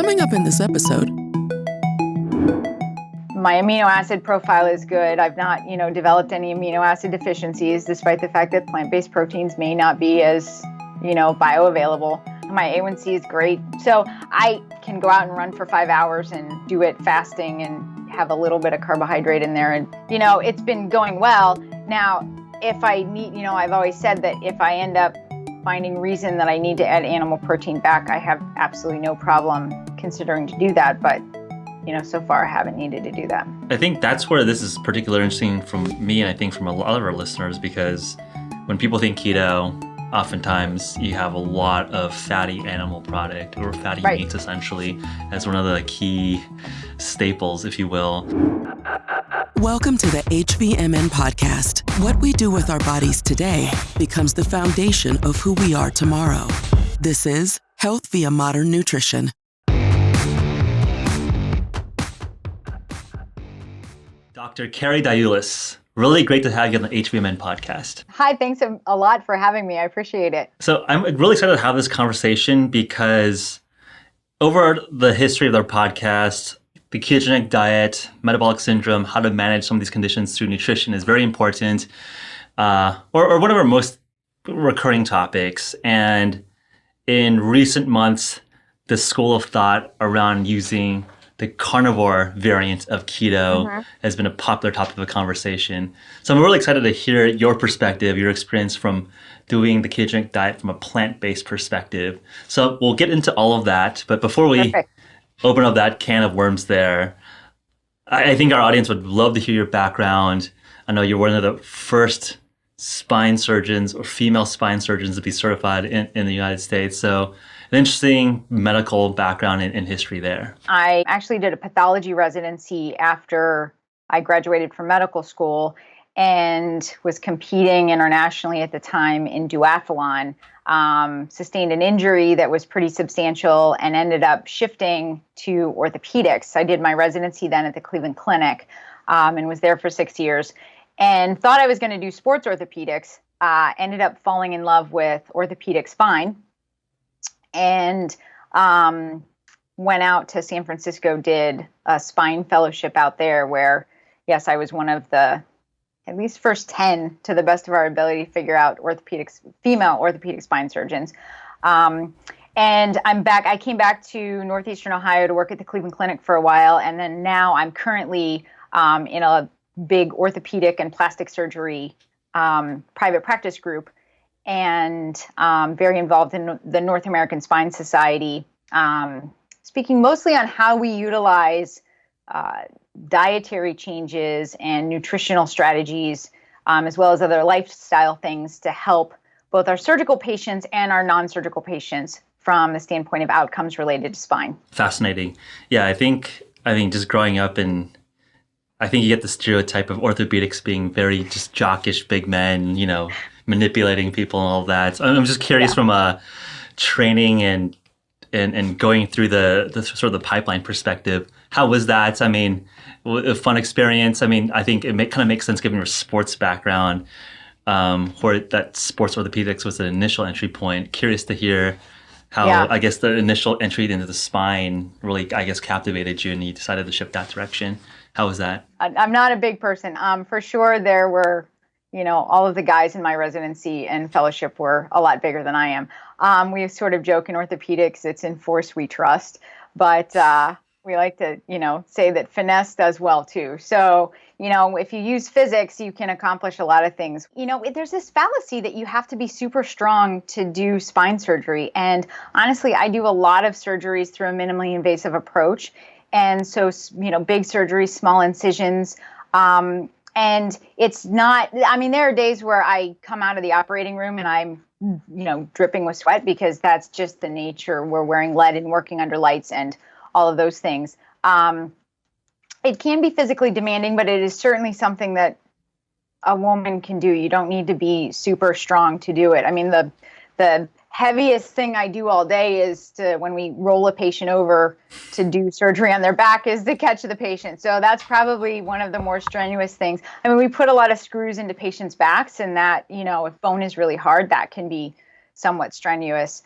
Coming up in this episode. My amino acid profile is good. I've not, developed any amino acid deficiencies, despite the fact that plant-based proteins may not be as, bioavailable. My A1C is great. So I can go out and run for 5 hours and do it fasting and have a little bit of carbohydrate in there. And, it's been going well. Now, if I need, I've always said that if I end up finding reason that I need to add animal protein back, I have absolutely no problem considering to do that. But so far I haven't needed to do that. I think that's where this is particularly interesting from me, and I think from a lot of our listeners, because when people think keto, oftentimes you have a lot of fatty animal product or fatty meats essentially as one of the key staples, if you will. Welcome to the HVMN podcast. What we do with our bodies today becomes the foundation of who we are tomorrow. This is Health via Modern Nutrition. Dr. Carrie Diulus, really great to have you on the HVMN podcast. Hi, thanks a lot for having me. I appreciate it. So I'm really excited to have this conversation because over the history of our podcast, the ketogenic diet, metabolic syndrome, how to manage some of these conditions through nutrition is very important, or one of our most recurring topics. And in recent months, the school of thought around using the carnivore variant of keto has been a popular topic of conversation. So I'm really excited to hear your perspective, your experience from doing the ketogenic diet from a plant-based perspective. So we'll get into all of that. But before we open up that can of worms there, I think our audience would love to hear your background. I know you're one of the first spine surgeons or female spine surgeons to be certified in the United States. So an interesting medical background and history there. I actually did a pathology residency after I graduated from medical school and was competing internationally at the time in duathlon. Sustained an injury that was pretty substantial and ended up shifting to orthopedics. I did my residency then at the Cleveland Clinic and was there for 6 years and thought I was going to do sports orthopedics. Ended up falling in love with orthopedic spine. And went out to San Francisco, did a spine fellowship out there where, yes, I was one of the at least first 10 to the best of our ability to figure out female orthopedic spine surgeons. And I'm back. I came back to Northeastern Ohio to work at the Cleveland Clinic for a while. And then now I'm currently in a big orthopedic and plastic surgery private practice group, and very involved in the North American Spine Society, speaking mostly on how we utilize dietary changes and nutritional strategies, as well as other lifestyle things to help both our surgical patients and our non-surgical patients from the standpoint of outcomes related to spine. Fascinating. Yeah, I think just growing up I think you get the stereotype of orthopedics being very just jockish big men, manipulating people and all that. So I'm just curious from a training and going through the sort of the pipeline perspective. How was that? I mean, a fun experience. I mean, I think it kind of makes sense given your sports background, where that sports orthopedics was the initial entry point. Curious to hear how, I guess, the initial entry into the spine really, I guess, captivated you and you decided to shift that direction. How was that? I'm not a big person. For sure, there were, all of the guys in my residency and fellowship were a lot bigger than I am. We sort of joke in orthopedics, it's in force we trust, but we like to, say that finesse does well too. So, if you use physics, you can accomplish a lot of things. There's this fallacy that you have to be super strong to do spine surgery. And honestly, I do a lot of surgeries through a minimally invasive approach. And so, big surgery, small incisions. And it's not, there are days where I come out of the operating room and I'm, dripping with sweat because that's just the nature. We're wearing lead and working under lights and all of those things. It can be physically demanding, but it is certainly something that a woman can do. You don't need to be super strong to do it. The heaviest thing I do all day is when we roll a patient over to do surgery on their back is to catch the patient. So that's probably one of the more strenuous things. We put a lot of screws into patients' backs, and that, if bone is really hard, that can be somewhat strenuous.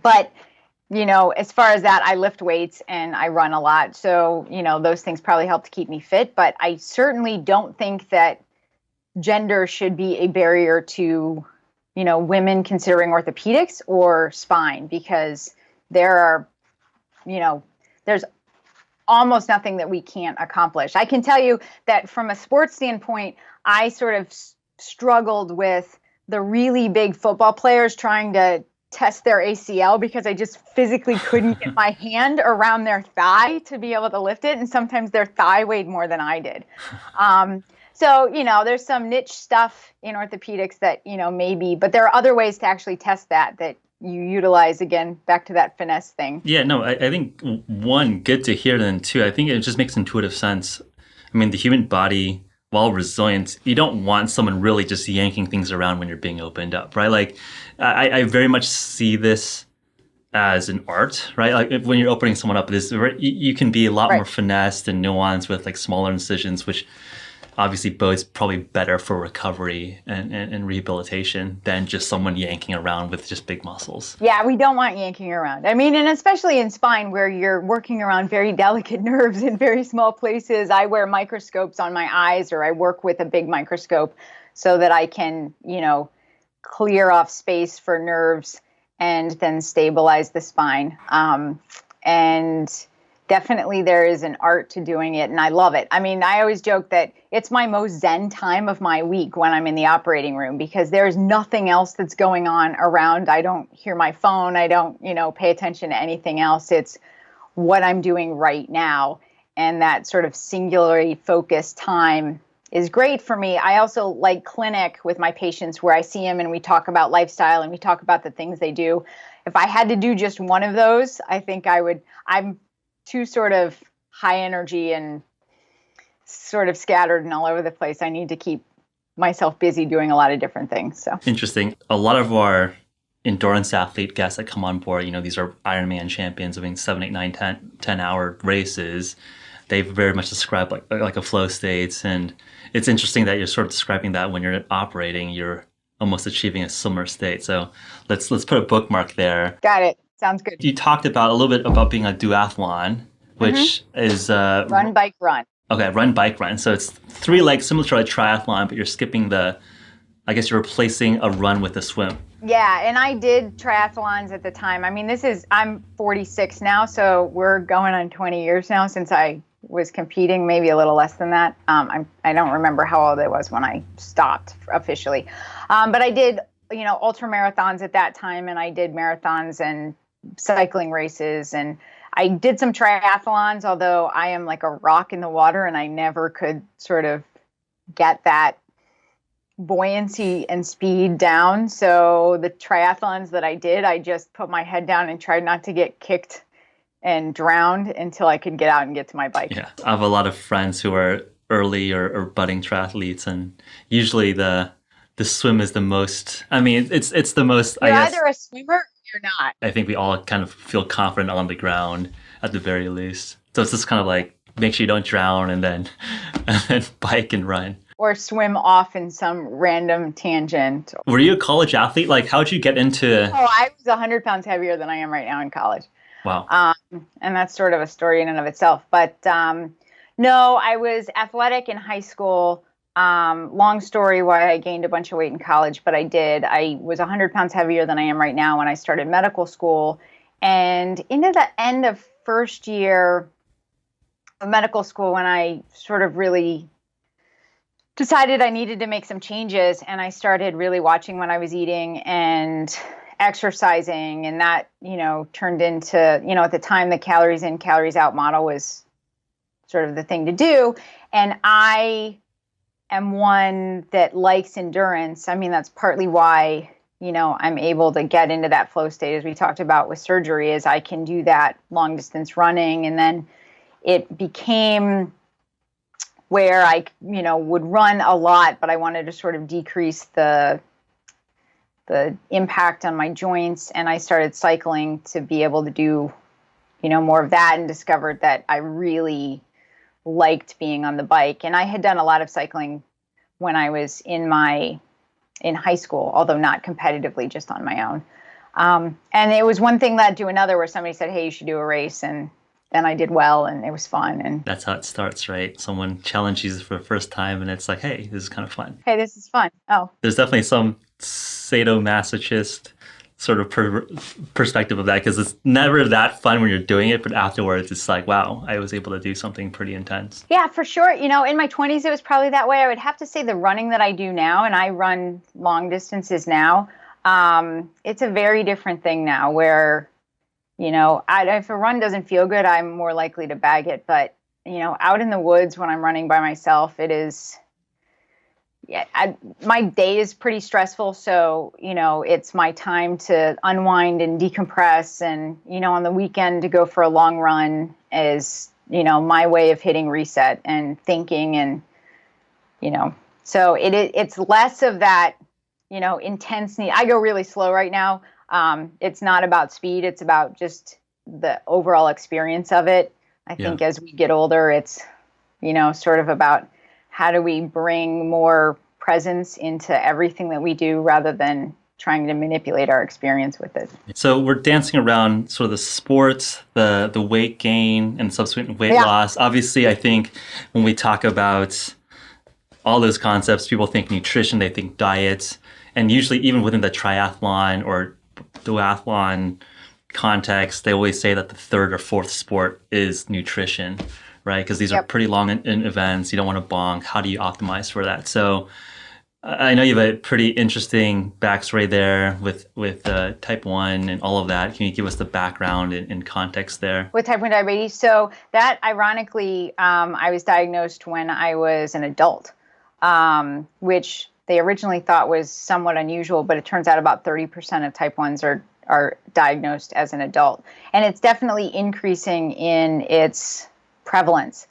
But as far as that, I lift weights and I run a lot. So, those things probably help to keep me fit. But I certainly don't think that gender should be a barrier to, women considering orthopedics or spine, because there are, there's almost nothing that we can't accomplish. I can tell you that from a sports standpoint, I sort of struggled with the really big football players trying to test their ACL because I just physically couldn't get my hand around their thigh to be able to lift it. And sometimes their thigh weighed more than I did. So, there's some niche stuff in orthopedics that, maybe, but there are other ways to actually test that you utilize, again, back to that finesse thing. Yeah, no, I think one, good to hear, and two, I think it just makes intuitive sense. I mean, the human body, while resilient, you don't want someone really just yanking things around when you're being opened up, right? Like, I very much see this as an art, right? Like when you're opening someone up, you can be a lot more finessed and nuanced with like smaller incisions, which obviously bodes probably better for recovery and rehabilitation than just someone yanking around with just big muscles. Yeah, we don't want yanking around. I mean, and especially in spine where you're working around very delicate nerves in very small places. I wear microscopes on my eyes, or I work with a big microscope so that I can, clear off space for nerves and then stabilize the spine. And definitely there is an art to doing it, and I love it. I mean, I always joke that it's my most zen time of my week when I'm in the operating room, because there's nothing else that's going on around. I don't hear my phone. I don't, pay attention to anything else. It's what I'm doing right now. And that sort of singularly focused time is great for me. I also like clinic with my patients where I see them and we talk about lifestyle and we talk about the things they do. If I had to do just one of those, I think I'm too sort of high energy and sort of scattered and all over the place. I need to keep myself busy doing a lot of different things. So interesting. A lot of our endurance athlete guests that come on board, these are Ironman champions doing 7, 8, 9, 10 hour races. They very much describe like a flow state. And it's interesting that you're sort of describing that when you're operating, you're almost achieving a similar state. So let's put a bookmark there. Got it. Sounds good. You talked about a little bit about being a duathlon, which is run, bike, run. Okay, run, bike, run. So it's 3 legs, similar to a triathlon, but you're skipping you're replacing a run with a swim. Yeah, and I did triathlons at the time. I mean, I'm 46 now, so we're going on 20 years now since I was competing, maybe a little less than that. I don't remember how old I was when I stopped officially. But I did, ultra marathons at that time, and I did marathons and cycling races, and I did some triathlons, although I am like a rock in the water and I never could sort of get that buoyancy and speed down. So the triathlons that I did, I just put my head down and tried not to get kicked and drowned until I could get out and get to my bike. Yeah, I have a lot of friends who are early or budding triathletes, and usually the swim is the most, it's the most, You're either a swimmer or you're not. I think we all kind of feel confident on the ground at the very least. So it's just kind of like, make sure you don't drown and then bike and run. Or swim off in some random tangent. Were you a college athlete? Like, how'd you get into... Oh, I was 100 pounds heavier than I am right now in college. Wow. And that's sort of a story in and of itself. But no, I was athletic in high school. Long story why I gained a bunch of weight in college, but I did. I was 100 pounds heavier than I am right now when I started medical school. And into the end of first year of medical school, when I sort of really decided I needed to make some changes, and I started really watching what I was eating and exercising, and that, turned into, at the time, the calories in, calories out model was sort of the thing to do. And I am one that likes endurance. I mean, that's partly why, I'm able to get into that flow state, as we talked about with surgery, is I can do that long distance running. And then it became where I, would run a lot, but I wanted to sort of decrease the impact on my joints. And I started cycling to be able to do, more of that, and discovered that I really liked being on the bike. And I had done a lot of cycling when I was in high school, although not competitively, just on my own. And it was one thing led to another where somebody said, hey, you should do a race. And then I did well and it was fun. And that's how it starts, right? Someone challenges you for the first time and it's like, hey, this is kind of fun. Hey, this is fun. Oh, there's definitely some sadomasochist sort of perspective of that, because it's never that fun when you're doing it, but afterwards it's like, wow, I was able to do something pretty intense. Yeah, for sure. You know, in my 20s, it was probably that way. I would have to say the running that I do now, and I run long distances now, it's a very different thing now where, you know, if a run doesn't feel good, I'm more likely to bag it. But, you know, out in the woods when I'm running by myself, it is... Yeah, my day is pretty stressful. So, you know, it's my time to unwind and decompress. And, you know, on the weekend to go for a long run is, you know, my way of hitting reset and thinking. And, you know, so it's less of that, you know, intense need. I go really slow right now. It's not about speed. It's about just the overall experience of it. I think as we get older, it's, you know, sort of about how do we bring more presence into everything that we do rather than trying to manipulate our experience with it. So we're dancing around sort of the sports, the weight gain and subsequent weight loss. Obviously, I think when we talk about all those concepts, people think nutrition, they think diets, and usually even within the triathlon or duathlon context, they always say that the third or fourth sport is nutrition, right? Because these are pretty long in events. You don't want to bonk. How do you optimize for that? So I know you have a pretty interesting backstory there with type 1 and all of that. Can you give us the background and context there? With type 1 diabetes? So that, ironically, I was diagnosed when I was an adult, which they originally thought was somewhat unusual, but it turns out about 30% of type 1s are diagnosed as an adult. And it's definitely increasing in its prevalence,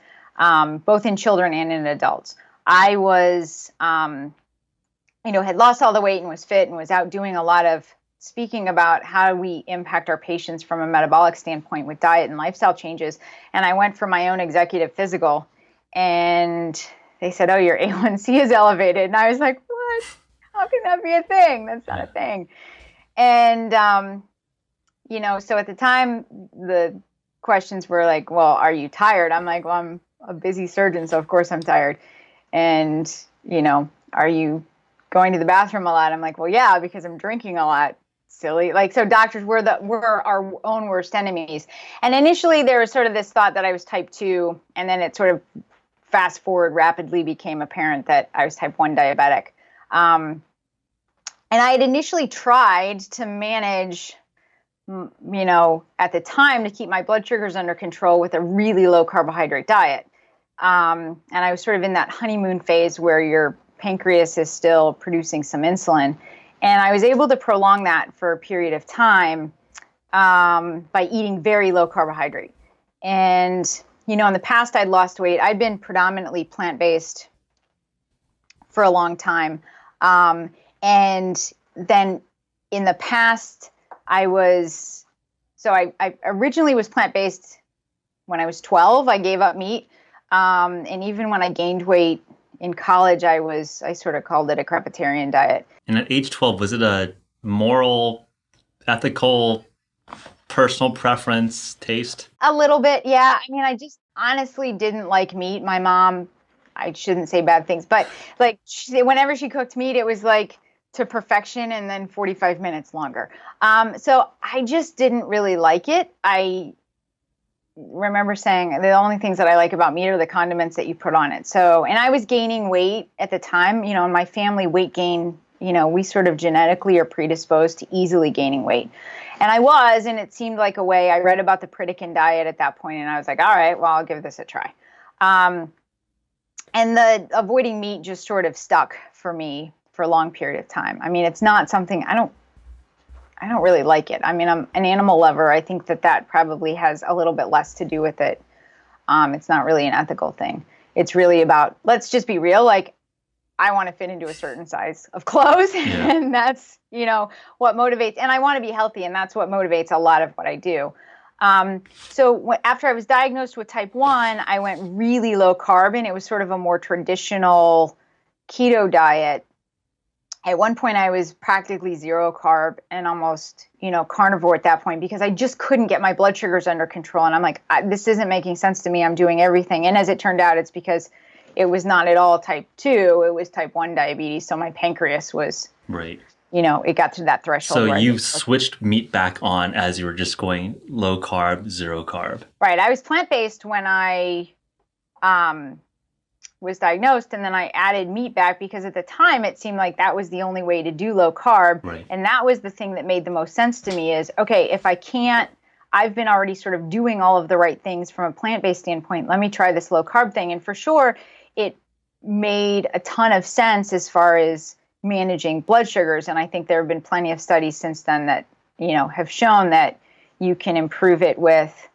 both in children and in adults. I was, you know, had lost all the weight and was fit and was out doing a lot of speaking about how we impact our patients from a metabolic standpoint with diet and lifestyle changes. And I went for my own executive physical and they said, oh, your A1C is elevated. And I was like, what? How can that be a thing? That's not a thing. And, you know, so at the time, the questions were like, well, are you tired? I'm like, well, I'm a busy surgeon, so of course I'm tired. And, you know, are you going to the bathroom a lot? I'm like, well, yeah, because I'm drinking a lot. Silly. Like, so doctors were our own worst enemies. And initially there was sort of this thought that I was type 2, and then it sort of fast forward rapidly became apparent that I was type 1 diabetic. And I had initially tried to manage, you know, at the time to keep my blood sugars under control with a really low carbohydrate diet. And I was sort of in that honeymoon phase where your pancreas is still producing some insulin. And I was able to prolong that for a period of time by eating very low carbohydrate. And, you know, in the past, I'd lost weight. I'd been predominantly plant-based for a long time. And then in the past, I originally was plant-based when I was 12. I gave up meat. And even when I gained weight in college, I sort of called it a crepitarian diet. And at age 12, was it a moral, ethical, personal preference, taste? A little bit, yeah. I mean, I just honestly didn't like meat. My mom, I shouldn't say bad things, but like whenever she cooked meat, it was like to perfection and then 45 minutes longer. So I just didn't really like it. I remember saying the only things that I like about meat are the condiments that you put on it. So, and I was gaining weight at the time, you know, in my family, weight gain, you know, we sort of genetically are predisposed to easily gaining weight. And I was, and it seemed like a way. I read about the Pritikin diet at that point, and I was like, all right, well, I'll give this a try. And the avoiding meat just sort of stuck for me for a long period of time. I mean, it's not something I don't really like it. I mean, I'm an animal lover. I think that probably has a little bit less to do with it. It's not really an ethical thing. It's really about, let's just be real. Like, I want to fit into a certain size of clothes, and that's, you know, what motivates. And I want to be healthy, and that's what motivates a lot of what I do. So after I was diagnosed with type 1, I went really low carb, and it was sort of a more traditional keto diet. At one point I was practically zero carb and almost, carnivore at that point because I just couldn't get my blood sugars under control. And I'm like, this isn't making sense to me. I'm doing everything. And as it turned out, it's because it was not at all type 2, it was type 1 diabetes. So my pancreas was, right. It got to that threshold. So you switched meat back on as you were just going low carb, zero carb. Right. I was plant-based when I was diagnosed, and then I added meat back because at the time it seemed like that was the only way to do low carb. Right. And that was the thing that made the most sense to me is, okay, if I can't, I've been already sort of doing all of the right things from a plant-based standpoint, let me try this low carb thing. And for sure, it made a ton of sense as far as managing blood sugars. And I think there have been plenty of studies since then that, have shown that you can improve it with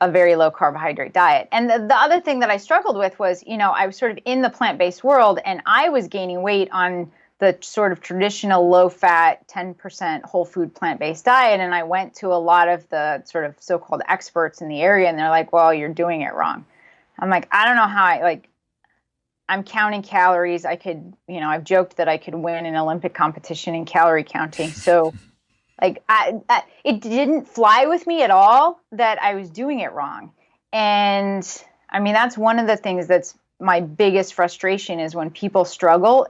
a very low carbohydrate diet. And the other thing that I struggled with was, I was sort of in the plant-based world and I was gaining weight on the sort of traditional low fat, 10% whole food plant-based diet. And I went to a lot of the sort of so-called experts in the area and they're like, well, you're doing it wrong. I'm like, I don't know how I'm counting calories. I could, I've joked that I could win an Olympic competition in calorie counting. So it didn't fly with me at all that I was doing it wrong. And I mean, that's one of the things that's my biggest frustration is when people struggle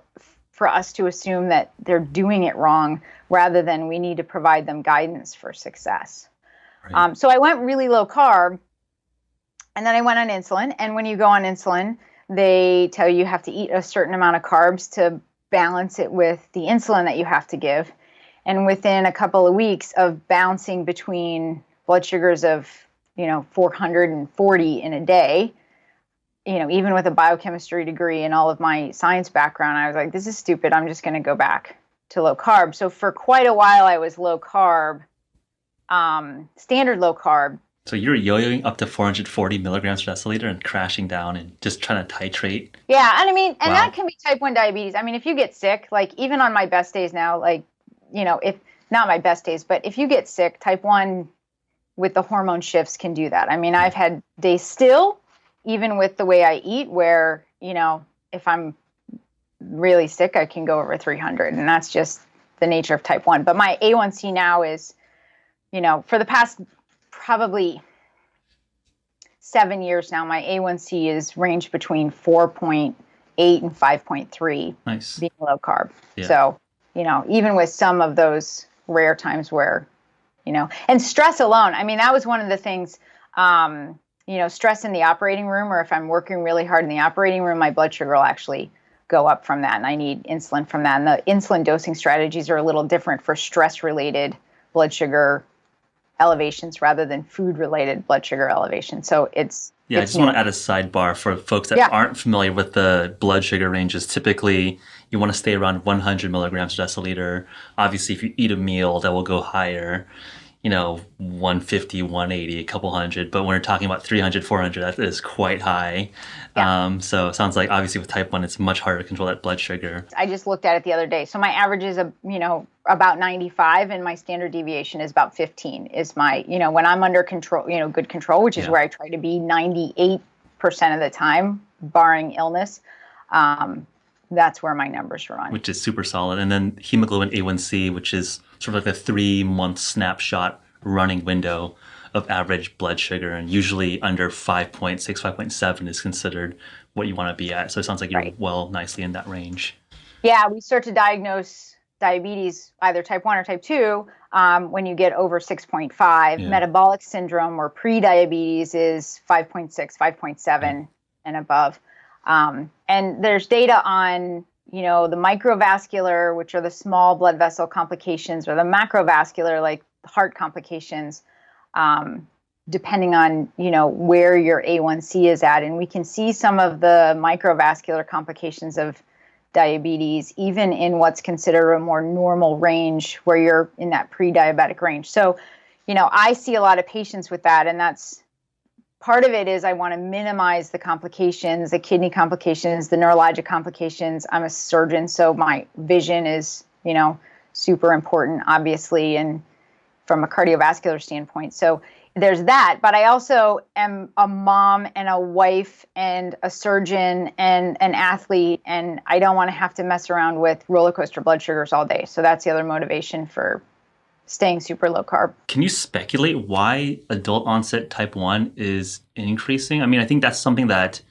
for us to assume that they're doing it wrong rather than we need to provide them guidance for success. Right. So I went really low carb and then I went on insulin. And when you go on insulin, they tell you have to eat a certain amount of carbs to balance it with the insulin that you have to give. And within a couple of weeks of bouncing between blood sugars of, 440 in a day, even with a biochemistry degree and all of my science background, I was like, this is stupid. I'm just going to go back to low carb. So for quite a while, I was low carb, standard low carb. So you're yo-yoing up to 440 milligrams per deciliter and crashing down and just trying to titrate. Yeah. And I mean, and that can be type 1 diabetes. I mean, if you get sick, like even on my best days now, if not my best days, but if you get sick, type 1 with the hormone shifts can do that. I mean, I've had days still, even with the way I eat, where, if I'm really sick, I can go over 300. And that's just the nature of type 1. But my A1C now is, for the past probably 7 years now, my A1C is ranged between 4.8 and 5.3. Nice. Being low carb. Yeah. So, even with some of those rare times where, and stress alone, I mean, that was one of the things, stress in the operating room, or if I'm working really hard in the operating room, my blood sugar will actually go up from that. And I need insulin from that. And the insulin dosing strategies are a little different for stress-related blood sugar elevations rather than food-related blood sugar elevation. So it's... Yeah, I just want to add a sidebar for folks that aren't familiar with the blood sugar ranges. Typically, you want to stay around 100 milligrams per deciliter. Obviously, if you eat a meal, that will go higher, 150, 180, a couple hundred. But when we're talking about 300, 400, that is quite high. Yeah. So it sounds like obviously with type 1, it's much harder to control that blood sugar. I just looked at it the other day. So my average is, about 95, and my standard deviation is about 15 is my, when I'm under control, good control, which is where I try to be 98% of the time, barring illness. That's where my numbers run. Which is super solid. And then hemoglobin A1C, which is sort of like a 3-month snapshot running window of average blood sugar. And usually under 5.6, 5.7 is considered what you want to be at. So it sounds like you're well nicely in that range. Yeah, we start to diagnose diabetes, either type 1 or type 2, when you get over 6.5. Yeah. Metabolic syndrome or pre-diabetes is 5.6, 5.7 and above. And there's data on, the microvascular, which are the small blood vessel complications, or the macrovascular, like heart complications, depending on, where your A1C is at. And we can see some of the microvascular complications of diabetes, even in what's considered a more normal range where you're in that pre-diabetic range. So, I see a lot of patients with that, and that's part of it is I want to minimize the complications, the kidney complications, the neurologic complications. I'm a surgeon, so my vision is, super important, obviously. And, from a cardiovascular standpoint. So there's that, but I also am a mom and a wife and a surgeon and an athlete, and I don't want to have to mess around with roller coaster blood sugars all day. So that's the other motivation for staying super low carb. Can you speculate why adult onset type 1 is increasing? I mean, I think that's something that,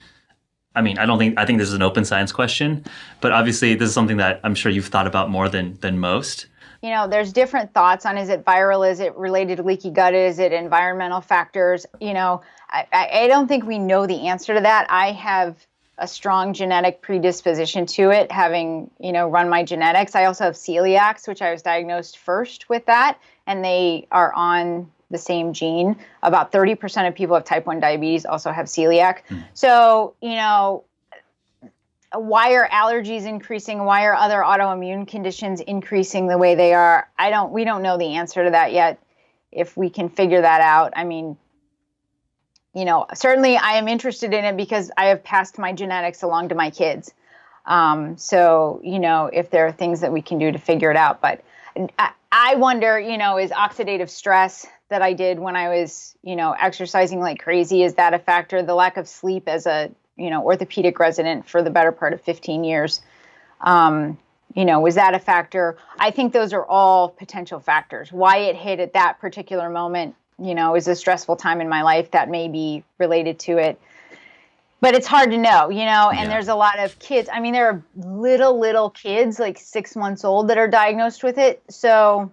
I think this is an open science question, but obviously this is something that I'm sure you've thought about more than most. There's different thoughts on, is it viral? Is it related to leaky gut? Is it environmental factors? I don't think we know the answer to that. I have a strong genetic predisposition to it, having, run my genetics. I also have celiacs, which I was diagnosed first with that, and they are on the same gene. About 30% of people with type 1 diabetes also have celiac. So, why are allergies increasing? Why are other autoimmune conditions increasing the way they are? We don't know the answer to that yet. If we can figure that out, certainly I am interested in it because I have passed my genetics along to my kids. So, if there are things that we can do to figure it out, but I wonder, is oxidative stress that I did when I was, exercising like crazy, is that a factor? The lack of sleep as a orthopedic resident for the better part of 15 years. Was that a factor? I think those are all potential factors. Why it hit at that particular moment, is a stressful time in my life that may be related to it. But it's hard to know, and there's a lot of kids. There are little kids, like 6 months old, that are diagnosed with it. So,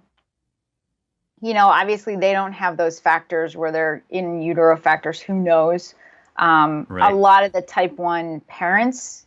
obviously they don't have those factors where they're in utero factors. Who knows? Right. A lot of the type 1 parents,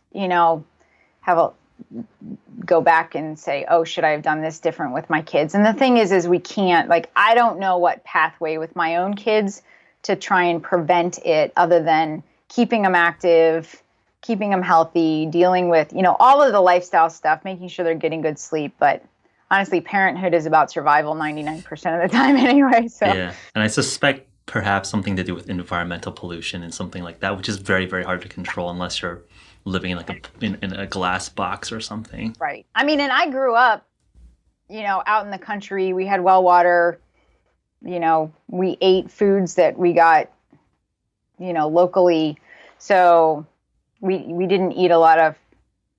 go back and say, oh, should I have done this different with my kids? And the thing is we can't, I don't know what pathway with my own kids to try and prevent it other than keeping them active, keeping them healthy, dealing with, all of the lifestyle stuff, making sure they're getting good sleep. But honestly, parenthood is about survival 99% of the time anyway. So. Yeah, and I suspect perhaps something to do with environmental pollution and something like that, which is very, very hard to control unless you're living in in a glass box or something. Right. And I grew up, out in the country. We had well water. We ate foods that we got, locally. So we didn't eat a lot of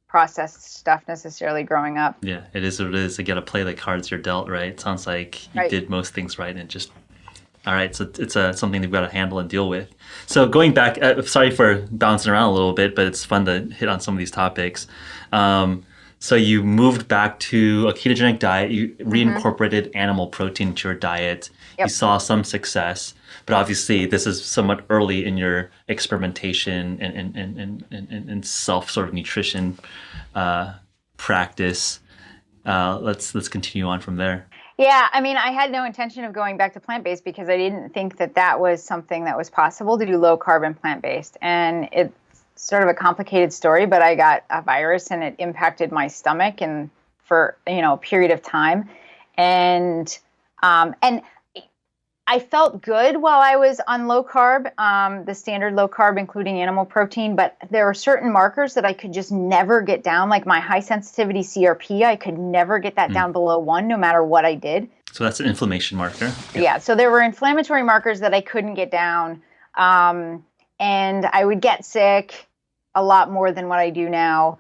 processed stuff necessarily growing up. Yeah, it is what it is. You got to play the cards you're dealt, right? It sounds like you did most things right and just... All right, so it's something you've got to handle and deal with. So going back, sorry for bouncing around a little bit, but it's fun to hit on some of these topics. So you moved back to a ketogenic diet. You reincorporated animal protein into your diet. Yep. You saw some success, but obviously this is somewhat early in your experimentation and self sort of nutrition practice. Let's continue on from there. Yeah, I had no intention of going back to plant-based because I didn't think that was something that was possible to do low carb and plant-based. And it's sort of a complicated story, but I got a virus and it impacted my stomach and for, a period of time. And I felt good while I was on low carb, the standard low carb, including animal protein, but there were certain markers that I could just never get down, like my high sensitivity CRP. I could never get that down below 1, no matter what I did. So that's an inflammation marker. Yeah. So there were inflammatory markers that I couldn't get down. And I would get sick a lot more than what I do now.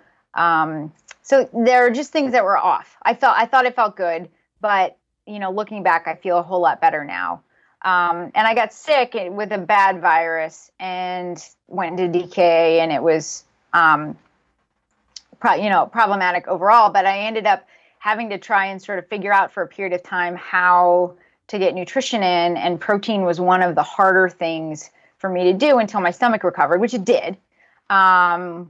So there are just things that were off. I thought it felt good, but looking back, I feel a whole lot better now. And I got sick with a bad virus and went into DK, and it was, problematic overall. But I ended up having to try and sort of figure out for a period of time how to get nutrition in, and protein was one of the harder things for me to do until my stomach recovered, which it did. And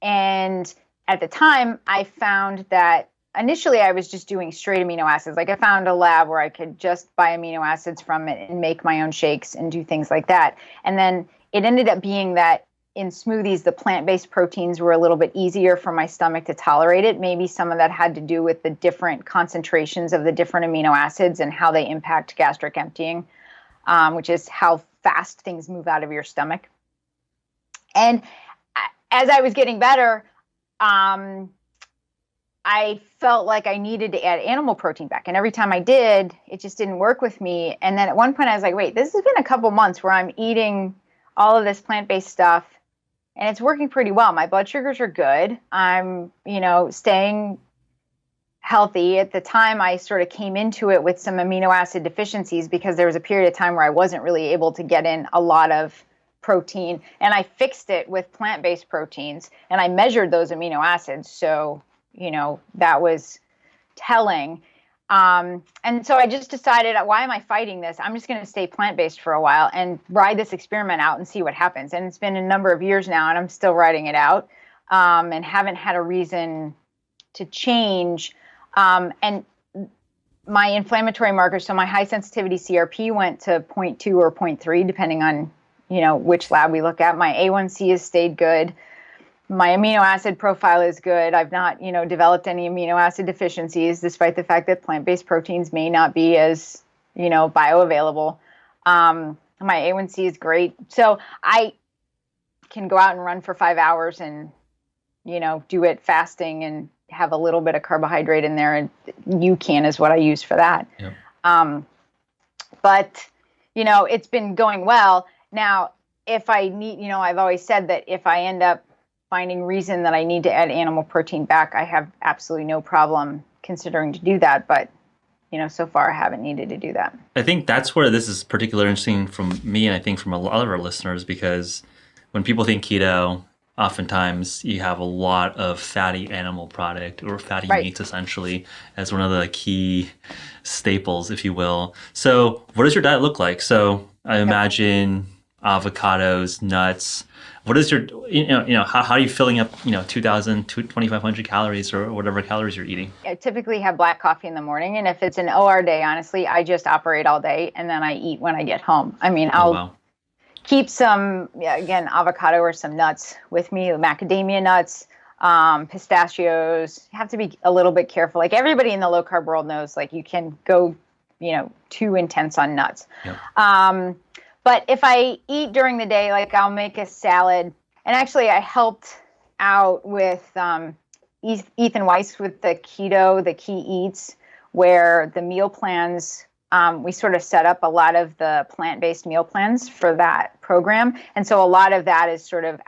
at the time, I found that initially I was just doing straight amino acids. Like I found a lab where I could just buy amino acids from it and make my own shakes and do things like that. And then it ended up being that in smoothies, the plant-based proteins were a little bit easier for my stomach to tolerate it. Maybe some of that had to do with the different concentrations of the different amino acids and how they impact gastric emptying, which is how fast things move out of your stomach. And as I was getting better, I felt like I needed to add animal protein back. And every time I did, it just didn't work with me. And then at one point I was like, wait, this has been a couple months where I'm eating all of this plant-based stuff and it's working pretty well. My blood sugars are good. I'm, staying healthy. At the time, I sort of came into it with some amino acid deficiencies because there was a period of time where I wasn't really able to get in a lot of protein. And I fixed it with plant-based proteins and I measured those amino acids. So that was telling. And so I just decided, why am I fighting this? I'm just going to stay plant-based for a while and ride this experiment out and see what happens. And it's been a number of years now, and I'm still riding it out, and haven't had a reason to change. And my inflammatory markers, so my high sensitivity CRP went to 0.2 or 0.3, depending on, which lab we look at. My A1C has stayed good. My amino acid profile is good. I've not, developed any amino acid deficiencies, despite the fact that plant-based proteins may not be as, bioavailable. My A1C is great. So I can go out and run for 5 hours and, do it fasting and have a little bit of carbohydrate in there. And UCAN is what I use for that. Yep. But, it's been going well. Now, if I need, I've always said that if I end up finding reason that I need to add animal protein back, I have absolutely no problem considering to do that. But, so far I haven't needed to do that. I think that's where this is particularly interesting from me, and I think from a lot of our listeners, because when people think keto, oftentimes you have a lot of fatty animal product or fatty meats essentially as one of the key staples, if you will. So what does your diet look like? So I imagine avocados, nuts. What is your, how are you filling up, 2,000, 2,500 calories or whatever calories you're eating? I typically have black coffee in the morning. And if it's an OR day, honestly, I just operate all day and then I eat when I get home. I mean, I'll keep some, again, avocado or some nuts with me, macadamia nuts, pistachios. You have to be a little bit careful. Like everybody in the low carb world knows, like you can go, too intense on nuts. Yep. But if I eat during the day, like I'll make a salad. And actually I helped out with Ethan Weiss with the Keto, the Key Eats, where the meal plans, we sort of set up a lot of the plant-based meal plans for that program. And so a lot of that is sort of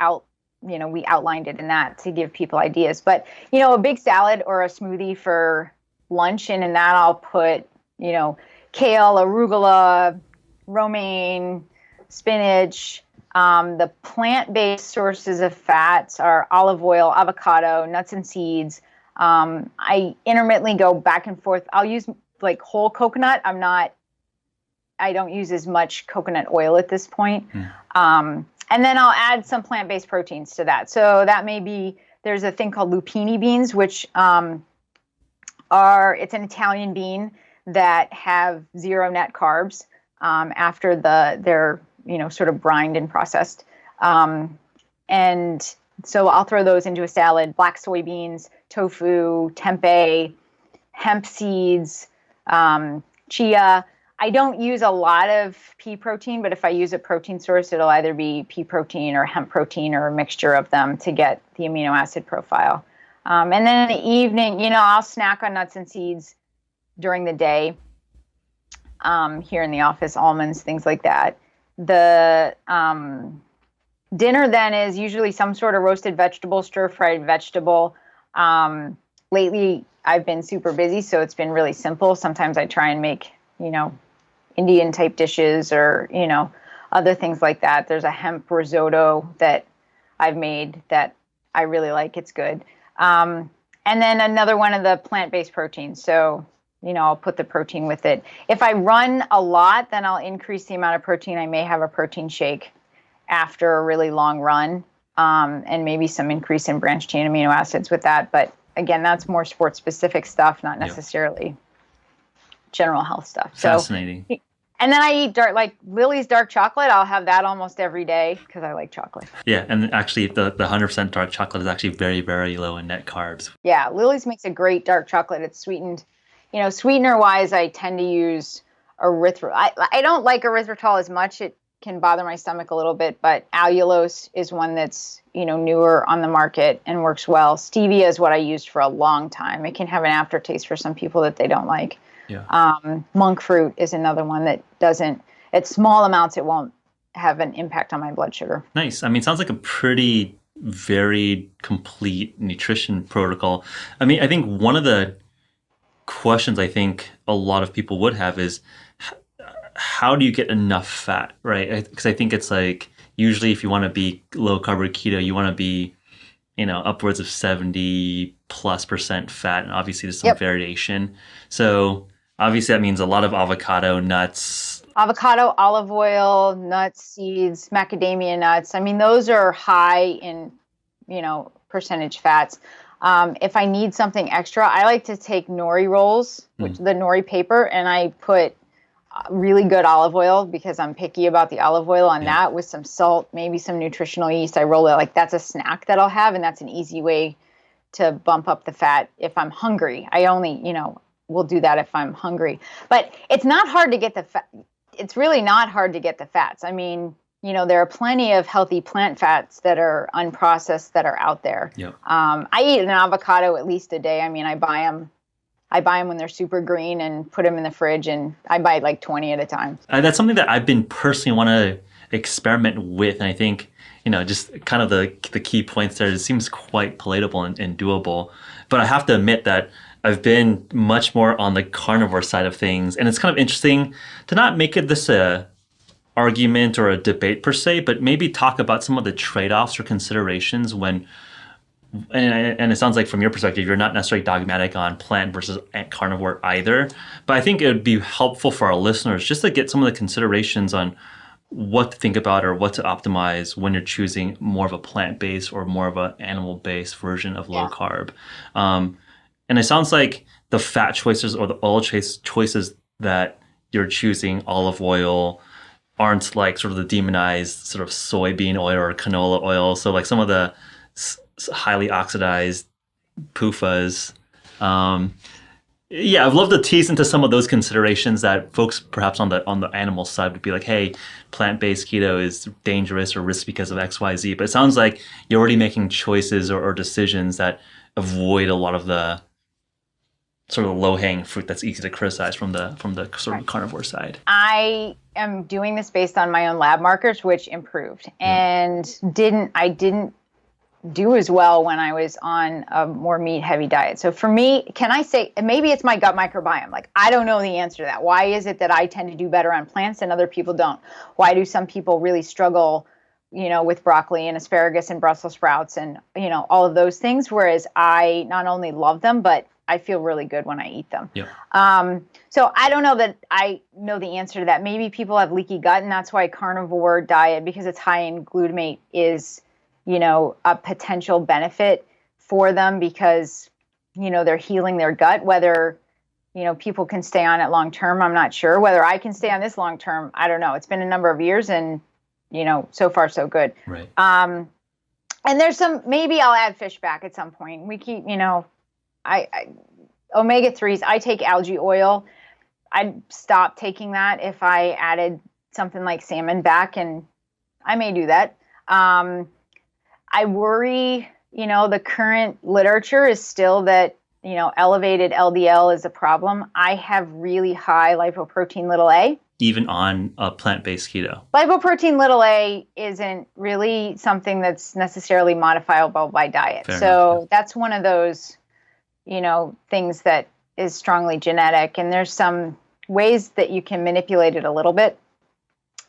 we outlined it in that to give people ideas. But, a big salad or a smoothie for lunch, and in that I'll put, kale, arugula, romaine, spinach. The plant-based sources of fats are olive oil, avocado, nuts and seeds. I intermittently go back and forth. I'll use like whole coconut. I don't use as much coconut oil at this point. And then I'll add some plant-based proteins to that. So that may be, there's a thing called lupini beans, which it's an Italian bean that have zero net carbs after they're sort of brined and processed. And so I'll throw those into a salad. Black soybeans, tofu, tempeh, hemp seeds, chia. I don't use a lot of pea protein, but if I use a protein source, it'll either be pea protein or hemp protein or a mixture of them to get the amino acid profile. And then in the evening, I'll snack on nuts and seeds during the day. Here in the office, almonds, things like that. The dinner then is usually some sort of roasted vegetable, stir-fried vegetable. Lately, I've been super busy, so it's been really simple. Sometimes I try and make, Indian type dishes or, other things like that. There's a hemp risotto that I've made that I really like. It's good. And then another one of the plant-based proteins. So, I'll put the protein with it. If I run a lot, then I'll increase the amount of protein. I may have a protein shake after a really long run, and maybe some increase in branched chain amino acids with that. But again, that's more sport specific stuff, not necessarily general health stuff. Fascinating. So, and then I eat like Lily's dark chocolate. I'll have that almost every day because I like chocolate. Yeah, and actually the 100% dark chocolate is actually very, very low in net carbs. Yeah, Lily's makes a great dark chocolate. It's sweetened. Sweetener wise, I tend to use erythritol. I don't like erythritol as much. can bother my stomach a little bit, but allulose is one that's, newer on the market and works well. Stevia is what I used for a long time. It can have an aftertaste for some people that they don't like. Yeah. Monk fruit is another one that doesn't, at small amounts, it won't have an impact on my blood sugar. Nice. I mean, it sounds like a pretty varied, complete nutrition protocol. I mean, I think one of the questions I think a lot of people would have is, how do you get enough fat, right? Because I think it's like, usually if you want to be low carb or keto, you want to be, upwards of 70+% fat. And obviously there's some variation. So obviously that means a lot of avocado, nuts. Avocado, olive oil, nuts, seeds, macadamia nuts. I mean, those are high in, percentage fats. If I need something extra, I like to take nori rolls, which the nori paper, and I put really good olive oil because I'm picky about the olive oil on that with some salt, maybe some nutritional yeast. I roll it like that's a snack that I'll have, and that's an easy way to bump up the fat if I'm hungry. I only, will do that if I'm hungry. But it's not hard to get the fat. It's really not hard to get the fats. I mean, there are plenty of healthy plant fats that are unprocessed that are out there. Yep. I eat an avocado at least a day. I mean, I buy them when they're super green and put them in the fridge, and I buy like 20 at a time. That's something that I've been personally want to experiment with. And I think, just kind of the key points there, it seems quite palatable and doable. But I have to admit that I've been much more on the carnivore side of things. And it's kind of interesting to not make it this argument or a debate per se, but maybe talk about some of the trade-offs or considerations when, and it sounds like from your perspective, you're not necessarily dogmatic on plant versus carnivore either. But I think it would be helpful for our listeners just to get some of the considerations on what to think about or what to optimize when you're choosing more of a plant-based or more of an animal-based version of low carb. And it sounds like the fat choices or the oil choices that you're choosing, olive oil, aren't like sort of the demonized sort of soybean oil or canola oil. So like some of the highly oxidized PUFAs. I'd love to tease into some of those considerations that folks perhaps on the animal side would be like, hey, plant-based keto is dangerous or risky because of X, Y, Z. But it sounds like you're already making choices or decisions that avoid a lot of the sort of low-hanging fruit that's easy to criticize from the sort of carnivore side. I am doing this based on my own lab markers, which improved, and I didn't do as well when I was on a more meat-heavy diet. So for me, can I say, maybe it's my gut microbiome. Like, I don't know the answer to that. Why is it that I tend to do better on plants and other people don't? Why do some people really struggle, with broccoli and asparagus and Brussels sprouts and, all of those things, whereas I not only love them, but I feel really good when I eat them. Yeah. So I don't know that I know the answer to that. Maybe people have leaky gut, and that's why carnivore diet, because it's high in glutamate, is a potential benefit for them because, they're healing their gut. Whether, people can stay on it long term, I'm not sure. Whether I can stay on this long term, I don't know. It's been a number of years and, so far so good. Right. And there's maybe I'll add fish back at some point. We keep, omega-3s, I take algae oil. I'd stop taking that if I added something like salmon back, and I may do that. I worry, the current literature is still that, elevated LDL is a problem. I have really high lipoprotein little a. Even on a plant-based keto? Lipoprotein little a isn't really something that's necessarily modifiable by diet. Fair so enough. That's one of those, things that is strongly genetic. And there's some ways that you can manipulate it a little bit.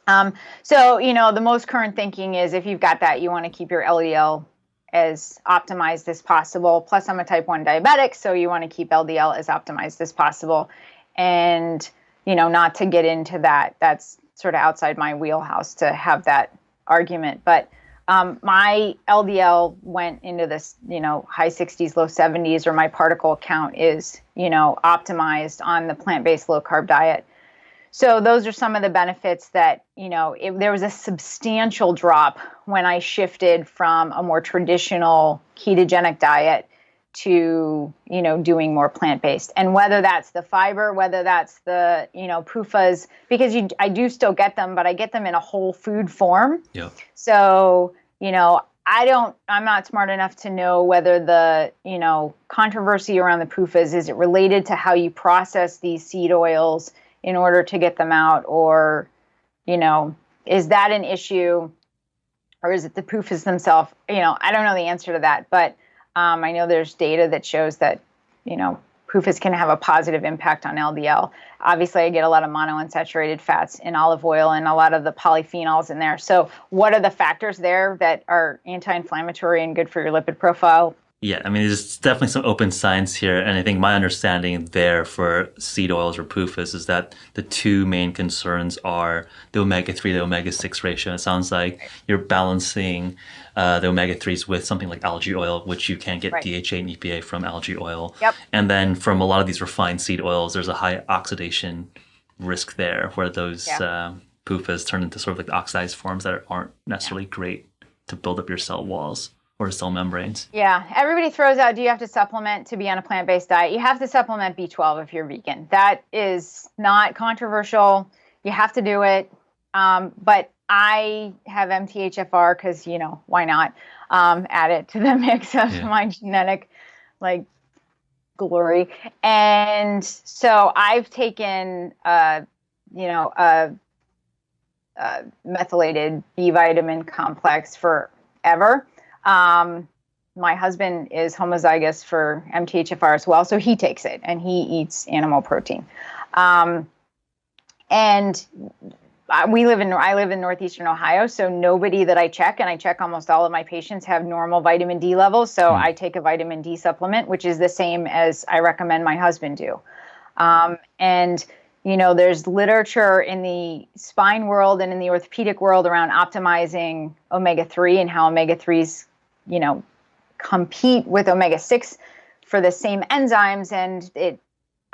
The most current thinking is if you've got that, you want to keep your LDL as optimized as possible. Plus, I'm a type 1 diabetic, so you want to keep LDL as optimized as possible. And, not to get into that. That's sort of outside my wheelhouse to have that argument. But my LDL went into this, high 60s, low 70s, or my particle count is, optimized on the plant-based low-carb diet. So those are some of the benefits that, there was a substantial drop when I shifted from a more traditional ketogenic diet to, doing more plant-based. And whether that's the fiber, whether that's the, PUFAs, because I do still get them, but I get them in a whole food form. Yeah. So, I'm not smart enough to know whether the, controversy around the PUFAs, is it related to how you process these seed oils in order to get them out? Or, is that an issue? Or is it the PUFAs themselves? I don't know the answer to that, but I know there's data that shows that, PUFAs can have a positive impact on LDL. Obviously, I get a lot of monounsaturated fats in olive oil and a lot of the polyphenols in there. So what are the factors there that are anti-inflammatory and good for your lipid profile? Yeah, I mean, there's definitely some open science here. And I think my understanding there for seed oils or PUFAs is that the two main concerns are the omega-3 to omega-6 ratio. It sounds like you're balancing the omega-3s with something like algae oil, which you can get DHA and EPA from algae oil. Yep. And then from a lot of these refined seed oils, there's a high oxidation risk there where those PUFAs turn into sort of like the oxidized forms that aren't necessarily great to build up your cell walls or cell membranes. Yeah, everybody throws out, do you have to supplement to be on a plant-based diet? You have to supplement B12 if you're vegan. That is not controversial. You have to do it. But I have MTHFR because, why not add it to the mix of my genetic, glory. And so I've taken, methylated B vitamin complex forever. My husband is homozygous for MTHFR as well, so he takes it and he eats animal protein. And I live in northeastern Ohio, so nobody that I check, and I check almost all of my patients, have normal vitamin D levels. So I take a vitamin D supplement, which is the same as I recommend my husband do. And there's literature in the spine world and in the orthopedic world around optimizing omega-3 and how omega-3s, compete with omega-6 for the same enzymes, and it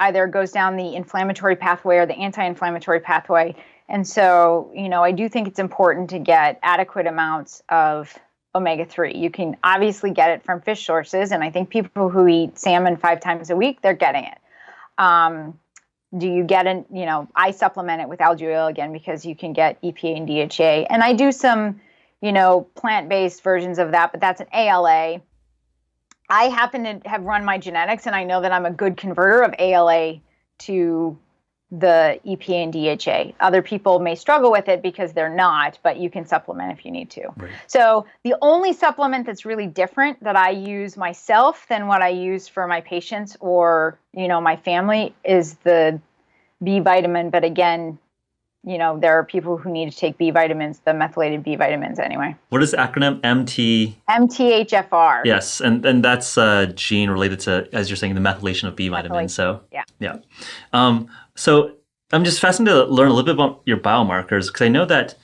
either goes down the inflammatory pathway or the anti-inflammatory pathway. And so, I do think it's important to get adequate amounts of omega-3. You can obviously get it from fish sources, and I think people who eat salmon 5 times a week, they're getting it. Do you get I supplement it with algae oil again because you can get EPA and DHA. And I do some, plant-based versions of that, but that's an ALA. I happen to have run my genetics, and I know that I'm a good converter of ALA to the EPA and DHA. Other people may struggle with it because they're not, but you can supplement if you need to. Right. So the only supplement that's really different that I use myself than what I use for my patients or, my family is the B vitamin. But again, there are people who need to take B vitamins, the methylated B vitamins anyway. What is the acronym? MTHFR. Yes, and that's a gene related to, as you're saying, the methylation of B vitamins. So yeah. So I'm just fascinated to learn a little bit about your biomarkers, because I know that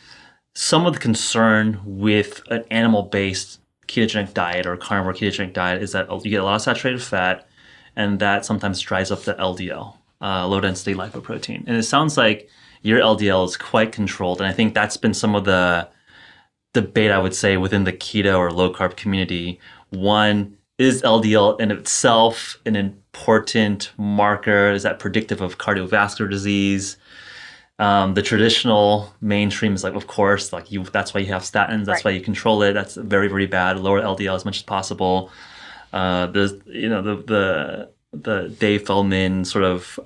some of the concern with an animal-based ketogenic diet or carnivore ketogenic diet is that you get a lot of saturated fat, and that sometimes drives up the LDL, low-density lipoprotein. And it sounds like your LDL is quite controlled, and I think that's been some of the debate, I would say, within the keto or low-carb community. One, is LDL in itself an important marker? Is that predictive of cardiovascular disease? The traditional mainstream is of course, that's why you have statins. That's why you control it. That's very, very bad. Lower LDL as much as possible. The Dave Feldman sort of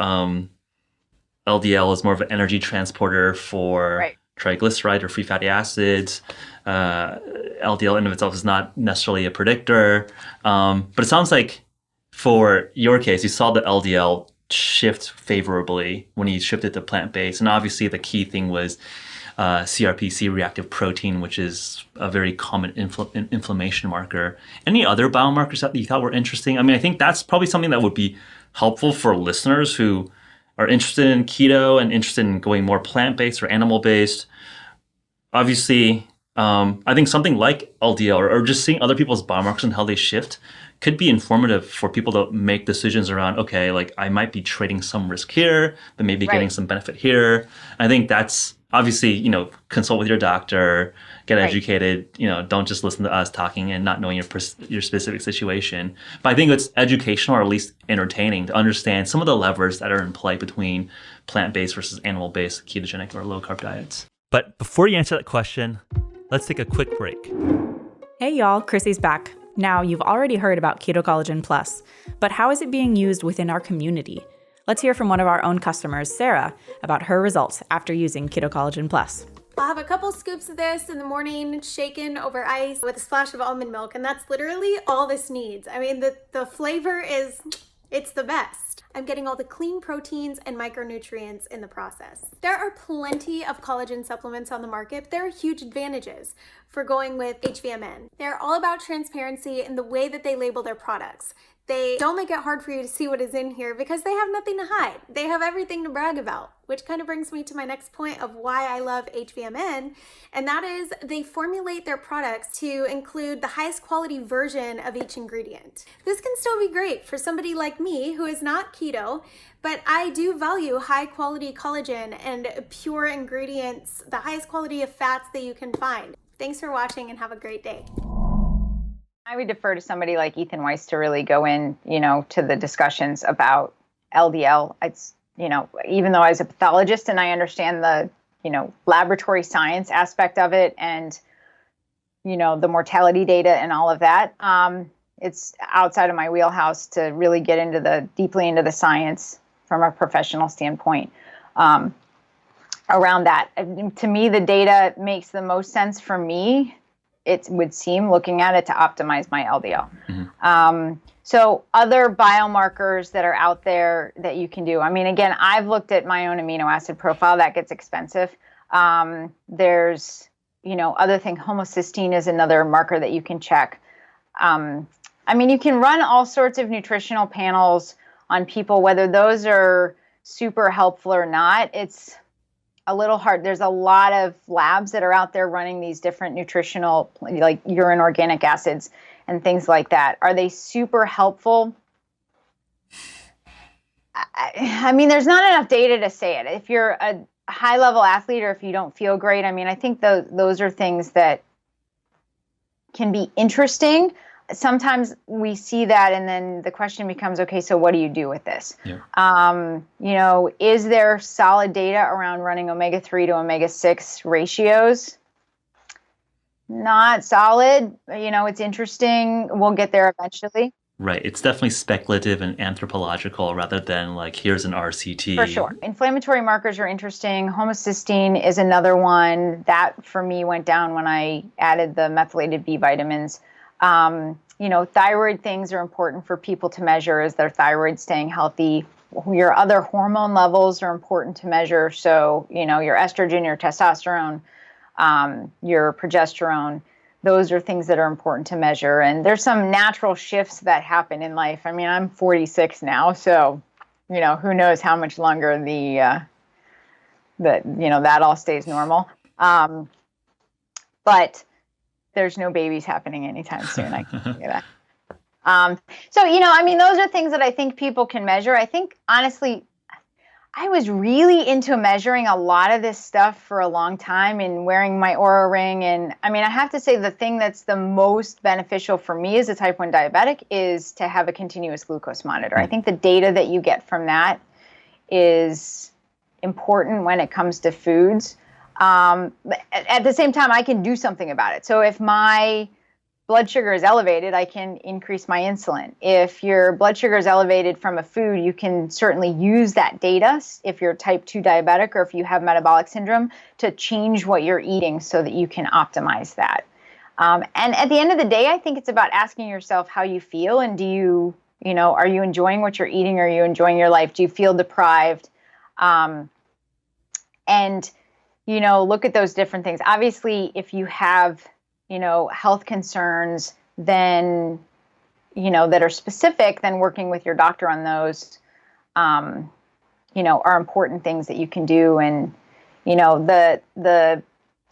LDL is more of an energy transporter for triglyceride or free fatty acids. LDL in of itself is not necessarily a predictor. But it sounds like for your case, you saw the LDL shift favorably when you shifted to plant-based. And obviously the key thing was CRP, reactive protein, which is a very common inflammation marker. Any other biomarkers that you thought were interesting? I mean, I think that's probably something that would be helpful for listeners who are interested in keto and interested in going more plant-based or animal-based. Obviously, I think something like LDL or just seeing other people's biomarkers and how they shift could be informative for people to make decisions around, okay, I might be trading some risk here, but maybe getting some benefit here. I think that's obviously, consult with your doctor, get Right. educated, don't just listen to us talking and not knowing your specific situation. But I think it's educational or at least entertaining to understand some of the levers that are in play between plant-based versus animal-based ketogenic or low-carb diets. But before you answer that question, let's take a quick break. Hey y'all, Chrissy's back. Now, you've already heard about Keto Collagen Plus, but how is it being used within our community? Let's hear from one of our own customers, Sarah, about her results after using Keto Collagen Plus. I'll have a couple scoops of this in the morning, shaken over ice with a splash of almond milk, and that's literally all this needs. I mean, the flavor it's the best. I'm getting all the clean proteins and micronutrients in the process. There are plenty of collagen supplements on the market, but there are huge advantages for going with HVMN. They're all about transparency in the way that they label their products. They don't make it hard for you to see what is in here because they have nothing to hide. They have everything to brag about, which kind of brings me to my next point of why I love HVMN, and that is they formulate their products to include the highest quality version of each ingredient. This can still be great for somebody like me who is not keto, but I do value high quality collagen and pure ingredients, the highest quality of fats that you can find. Thanks for watching and have a great day. I would defer to somebody like Ethan Weiss to really go in, to the discussions about LDL. It's, even though I was a pathologist and I understand the, laboratory science aspect of it and, the mortality data and all of that, it's outside of my wheelhouse to really get deeply into the science from a professional standpoint around that. To me, the data makes the most sense for me. It would seem, looking at it, to optimize my LDL. Mm-hmm. So other biomarkers that are out there that you can do. I mean, again, I've looked at my own amino acid profile. That gets expensive. There's, other thing. Homocysteine is another marker that you can check. You can run all sorts of nutritional panels on people, whether those are super helpful or not. It's a little hard. There's a lot of labs that are out there running these different nutritional, like urine organic acids and things like that. Are they super helpful? There's not enough data to say it. If you're a high level athlete or if you don't feel great, I think those are things that can be interesting. Sometimes we see that and then the question becomes, okay, so what do you do with this? Yeah. Is there solid data around running omega-3 to omega-6 ratios? Not solid. It's interesting. We'll get there eventually. Right. It's definitely speculative and anthropological rather than like, here's an RCT. For sure. Inflammatory markers are interesting. Homocysteine is another one. That, for me, went down when I added the methylated B vitamins. Thyroid things are important for people to measure. Is their thyroid staying healthy? Your other hormone levels are important to measure. So, your estrogen, your testosterone, your progesterone, those are things that are important to measure. And there's some natural shifts that happen in life. I'm 46 now, so, who knows how much longer that all stays normal. But there's no babies happening anytime soon. I can tell you that. Those are things that I think people can measure. I think, honestly, I was really into measuring a lot of this stuff for a long time and wearing my Oura ring. And I have to say the thing that's the most beneficial for me as a type 1 diabetic is to have a continuous glucose monitor. I think the data that you get from that is important when it comes to foods. But at the same time, I can do something about it. So if my blood sugar is elevated, I can increase my insulin. If your blood sugar is elevated from a food, you can certainly use that data if you're type 2 diabetic or if you have metabolic syndrome to change what you're eating so that you can optimize that. And at the end of the day, I think it's about asking yourself how you feel and are you enjoying what you're eating? Are you enjoying your life? Do you feel deprived? Look at those different things. Obviously, if you have health concerns, then, that are specific, then working with your doctor on those, are important things that you can do. And, the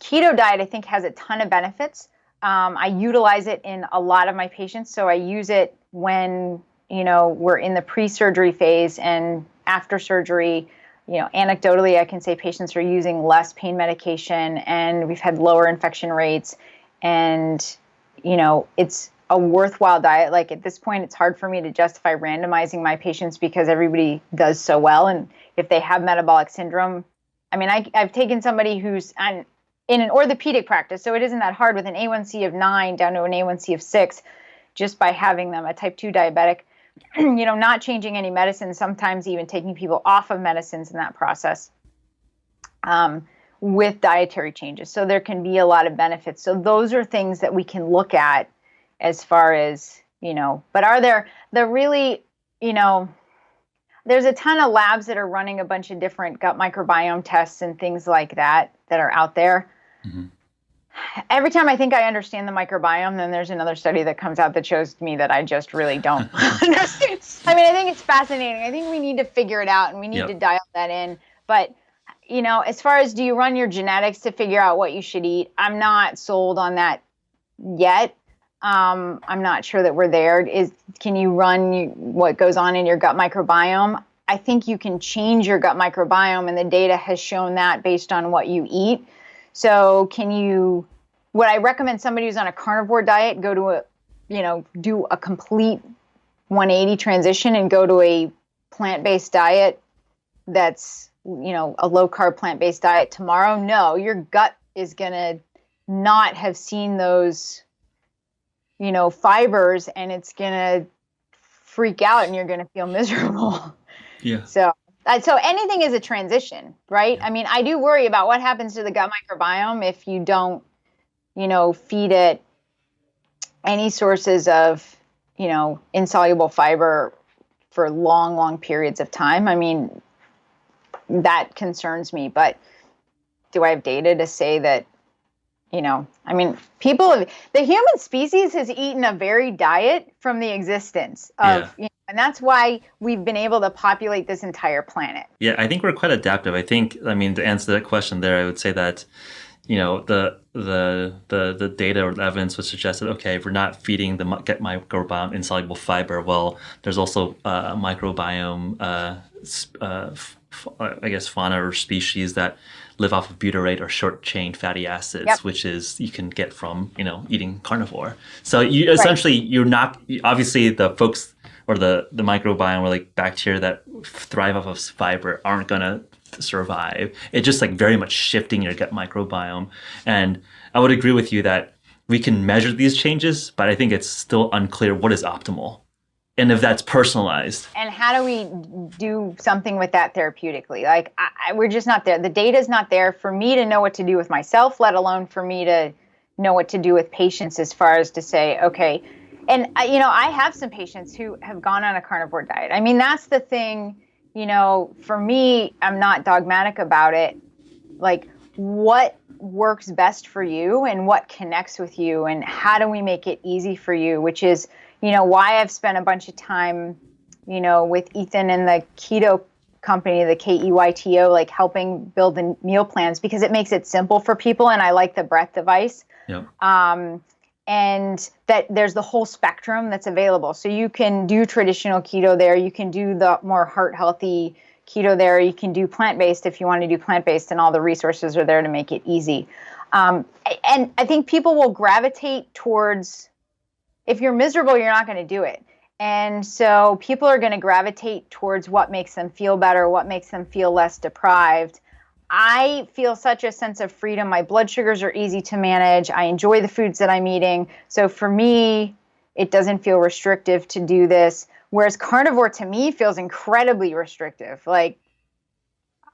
keto diet, I think, has a ton of benefits. I utilize it in a lot of my patients. So I use it when, we're in the pre-surgery phase and after surgery. Anecdotally, I can say patients are using less pain medication, and we've had lower infection rates. And, it's a worthwhile diet. Like at this point, it's hard for me to justify randomizing my patients because everybody does so well. And if they have metabolic syndrome, I mean, I've taken somebody who's in an orthopedic practice, so it isn't that hard, with an A1C of 9 down to an A1C of 6, just by having them, a type 2 diabetic, not changing any medicine, sometimes even taking people off of medicines in that process, with dietary changes. So there can be a lot of benefits. So those are things that we can look at as far as, but are there really, there's a ton of labs that are running a bunch of different gut microbiome tests and things like that are out there. Mm-hmm. Every time I think I understand the microbiome, then there's another study that comes out that shows me that I just really don't understand. I mean, I think it's fascinating. I think we need to figure it out, and we need to dial that in. But, as far as, do you run your genetics to figure out what you should eat? I'm not sold on that yet. I'm not sure that we're there. Can you run what goes on in your gut microbiome? I think you can change your gut microbiome, and the data has shown that based on what you eat. So would I recommend somebody who's on a carnivore diet go to do a complete 180 transition and go to a plant-based diet that's, a low-carb plant-based diet tomorrow? No, your gut is going to not have seen those, fibers, and it's going to freak out and you're going to feel miserable. Yeah. So anything is a transition, right? I mean, I do worry about what happens to the gut microbiome if you don't, feed it any sources of, insoluble fiber for long, long periods of time. I mean, that concerns me. But do I have data to say that, the human species has eaten a varied diet from the existence of, and that's why we've been able to populate this entire planet. Yeah, I think we're quite adaptive. To answer that question there, I would say that, the data or the evidence would suggest that, okay, if we're not feeding the gut microbiome insoluble fiber, well, there's also microbiome, fauna or species that live off of butyrate or short-chain fatty acids, which is you can get from, eating carnivore. So you essentially, you're not, obviously the folks or the microbiome or like bacteria that thrive off of fiber aren't going to survive. It's just like very much shifting your gut microbiome. And I would agree with you that we can measure these changes, but I think it's still unclear what is optimal and if that's personalized. And how do we do something with that therapeutically? Like, we're just not there. The data's not there for me to know what to do with myself, let alone for me to know what to do with patients, as far as to say, okay. And, I have some patients who have gone on a carnivore diet. I mean, that's the thing, for me, I'm not dogmatic about it. Like, what works best for you and what connects with you, and how do we make it easy for you, which is, why I've spent a bunch of time, with Ethan and the Keto company, the KEYTO, like helping build the meal plans, because it makes it simple for people. And I like the breadth device. Yep. And that there's the whole spectrum that's available. So you can do traditional keto there. You can do the more heart healthy keto there. You can do plant-based if you want to do plant-based, and all the resources are there to make it easy. And I think people will gravitate towards, if you're miserable, you're not going to do it. And so people are going to gravitate towards what makes them feel better, what makes them feel less deprived. I feel such a sense of freedom. My blood sugars are easy to manage. I enjoy the foods that I'm eating. So for me, it doesn't feel restrictive to do this. Whereas carnivore to me feels incredibly restrictive. Like,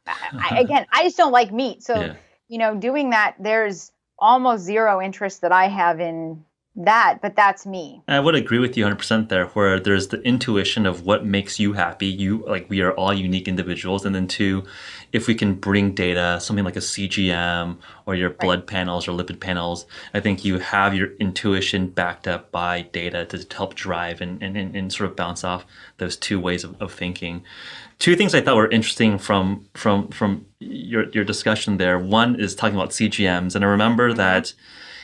I just don't like meat. So, doing that, there's almost zero interest that I have in that, but that's me. I would agree with you 100% there, where there's the intuition of what makes you happy. We are all unique individuals. And then two, if we can bring data, something like a CGM or your blood panels or lipid panels, I think you have your intuition backed up by data to help drive and sort of bounce off those two ways of thinking. Two things I thought were interesting from your discussion there. One is talking about CGMs. And I remember that,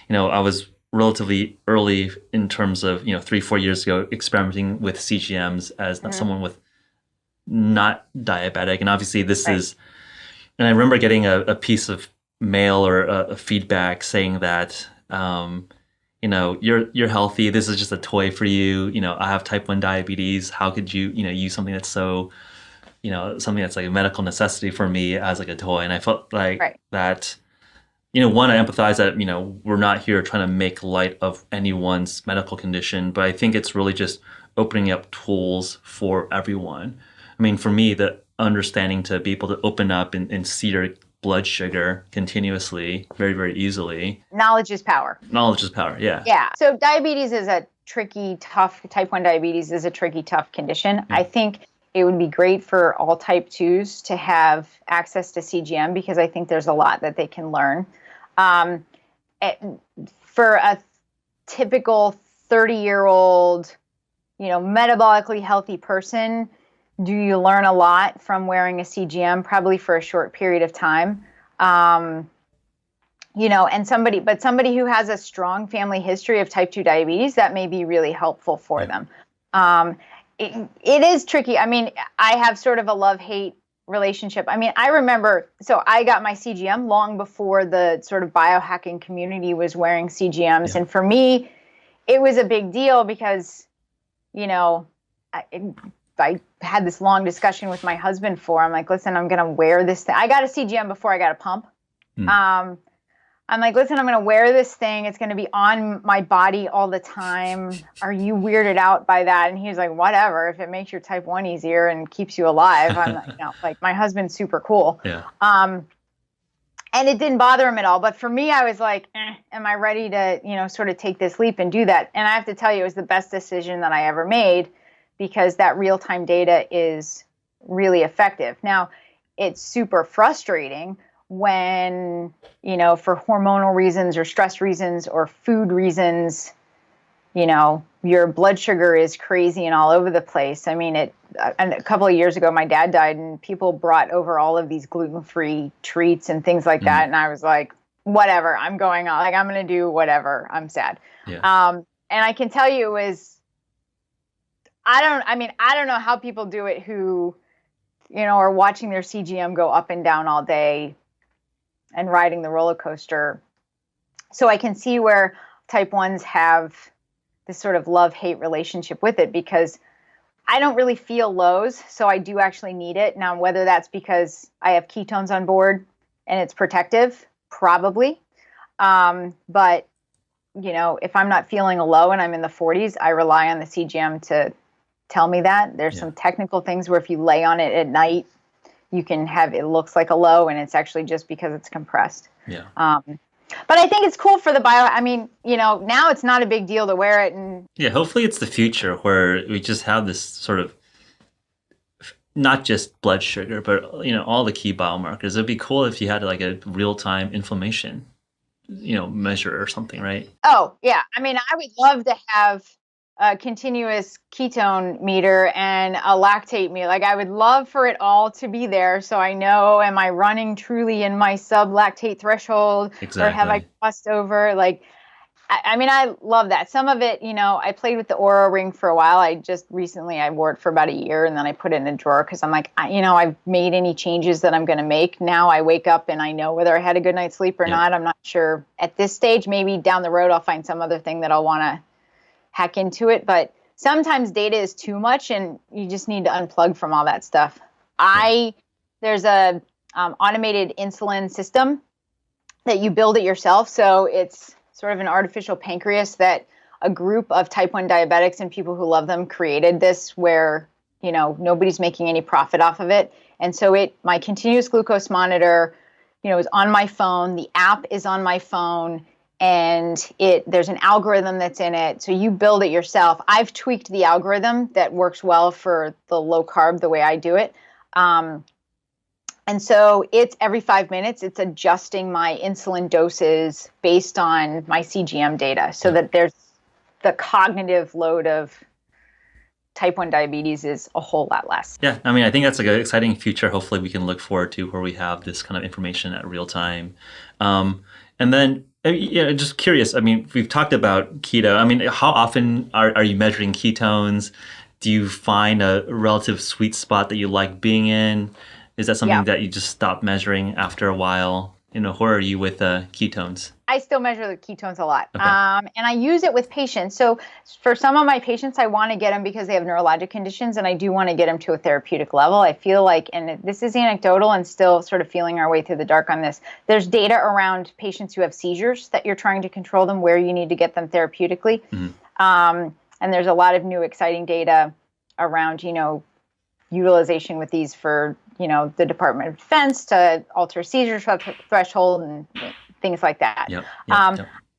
I was relatively early in terms of 3-4 years ago experimenting with CGMs as someone with not diabetic. And obviously this Right. is, and I remember getting a piece of mail or a feedback saying that, you're healthy. This is just a toy for you. I have type 1 diabetes. How could you, use something that's so, something that's like a medical necessity for me as like a toy? And I felt like Right. that, one, I empathize that, we're not here trying to make light of anyone's medical condition, but I think it's really just opening up tools for everyone. I mean, for me, the understanding to be able to open up and see your blood sugar continuously, very, very easily. Knowledge is power. Knowledge is power, yeah. Yeah. So diabetes is a tricky, tough, type 1 diabetes is a tricky, tough condition. I think it would be great for all type 2s to have access to CGM because I think there's a lot that they can learn. For a typical 30-year-old, metabolically healthy person, do you learn a lot from wearing a CGM? Probably for a short period of time. And somebody who has a strong family history of type 2 diabetes, that may be really helpful for them. It is tricky. I mean, I have sort of a love-hate relationship. I mean, I remember, so I got my CGM long before the sort of biohacking community was wearing CGMs. Yeah. And for me, it was a big deal because, I had this long discussion with my husband I'm like, listen, I'm going to wear this thing. I got a CGM before I got a pump. I'm like, listen, I'm going to wear this thing. It's going to be on my body all the time. Are you weirded out by that? And he was like, whatever, if it makes your type 1 easier and keeps you alive. I'm like, like my husband's super cool. Yeah. And it didn't bother him at all. But for me, I was like, am I ready to, sort of take this leap and do that? And I have to tell you, it was the best decision that I ever made because that real-time data is really effective. Now, it's super frustrating when, for hormonal reasons or stress reasons or food reasons, your blood sugar is crazy and all over the place. I mean, and a couple of years ago, my dad died and people brought over all of these gluten-free treats and things like that. And I was like, whatever, I'm going on. Like, I'm going to do whatever. I'm sad. Yeah. And I can tell you I don't know how people do it who, are watching their CGM go up and down all day and riding the roller coaster. So I can see where type 1s have this sort of love-hate relationship with it because I don't really feel lows, so I do actually need it. Now, whether that's because I have ketones on board and it's protective, probably. But, if I'm not feeling a low and I'm in the 40s, I rely on the CGM to tell me that. There's some technical things where if you lay on it at night, you can have, it looks like a low and it's actually just because it's compressed. Yeah. But I think it's cool for the now it's not a big deal to wear it. And yeah, hopefully it's the future where we just have this sort of, not just blood sugar, but, all the key biomarkers. It'd be cool if you had like a real-time inflammation, measure or something, right? Oh, yeah. I mean, I would love to have a continuous ketone meter and a lactate meter. Like, I would love for it all to be there so I know, am I running truly in my sub-lactate threshold? Exactly. Or have I crossed over? Like, I love that. Some of it, I played with the Oura Ring for a while. I wore it for about a year and then I put it in a drawer because I'm like, I've made any changes that I'm going to make. Now I wake up and I know whether I had a good night's sleep or not. I'm not sure at this stage. Maybe down the road I'll find some other thing that I'll want to hack into it, but sometimes data is too much and you just need to unplug from all that stuff. There's a automated insulin system that you build it yourself. So it's sort of an artificial pancreas that a group of type 1 diabetics and people who love them created this where, nobody's making any profit off of it. And so my continuous glucose monitor, is on my phone. The app is on my phone. And there's an algorithm that's in it. So you build it yourself. I've tweaked the algorithm that works well for the low carb, the way I do it. And so it's every 5 minutes, it's adjusting my insulin doses based on my CGM data so that there's the cognitive load of type 1 diabetes is a whole lot less. Yeah, I mean, I think that's like an exciting future. Hopefully we can look forward to where we have this kind of information at real time. And then, just curious, I mean, we've talked about keto. I mean, how often are you measuring ketones? Do you find a relative sweet spot that you like being in? Is that something that you just stop measuring after a while? Where are you with ketones? I still measure the ketones a lot. Okay. And I use it with patients. So for some of my patients, I want to get them because they have neurologic conditions, and I do want to get them to a therapeutic level. I feel like, and this is anecdotal and still sort of feeling our way through the dark on this, there's data around patients who have seizures that you're trying to control them, where you need to get them therapeutically. And there's a lot of new exciting data around, utilization with these for, the Department of Defense to alter seizure threshold and things like that. Yep.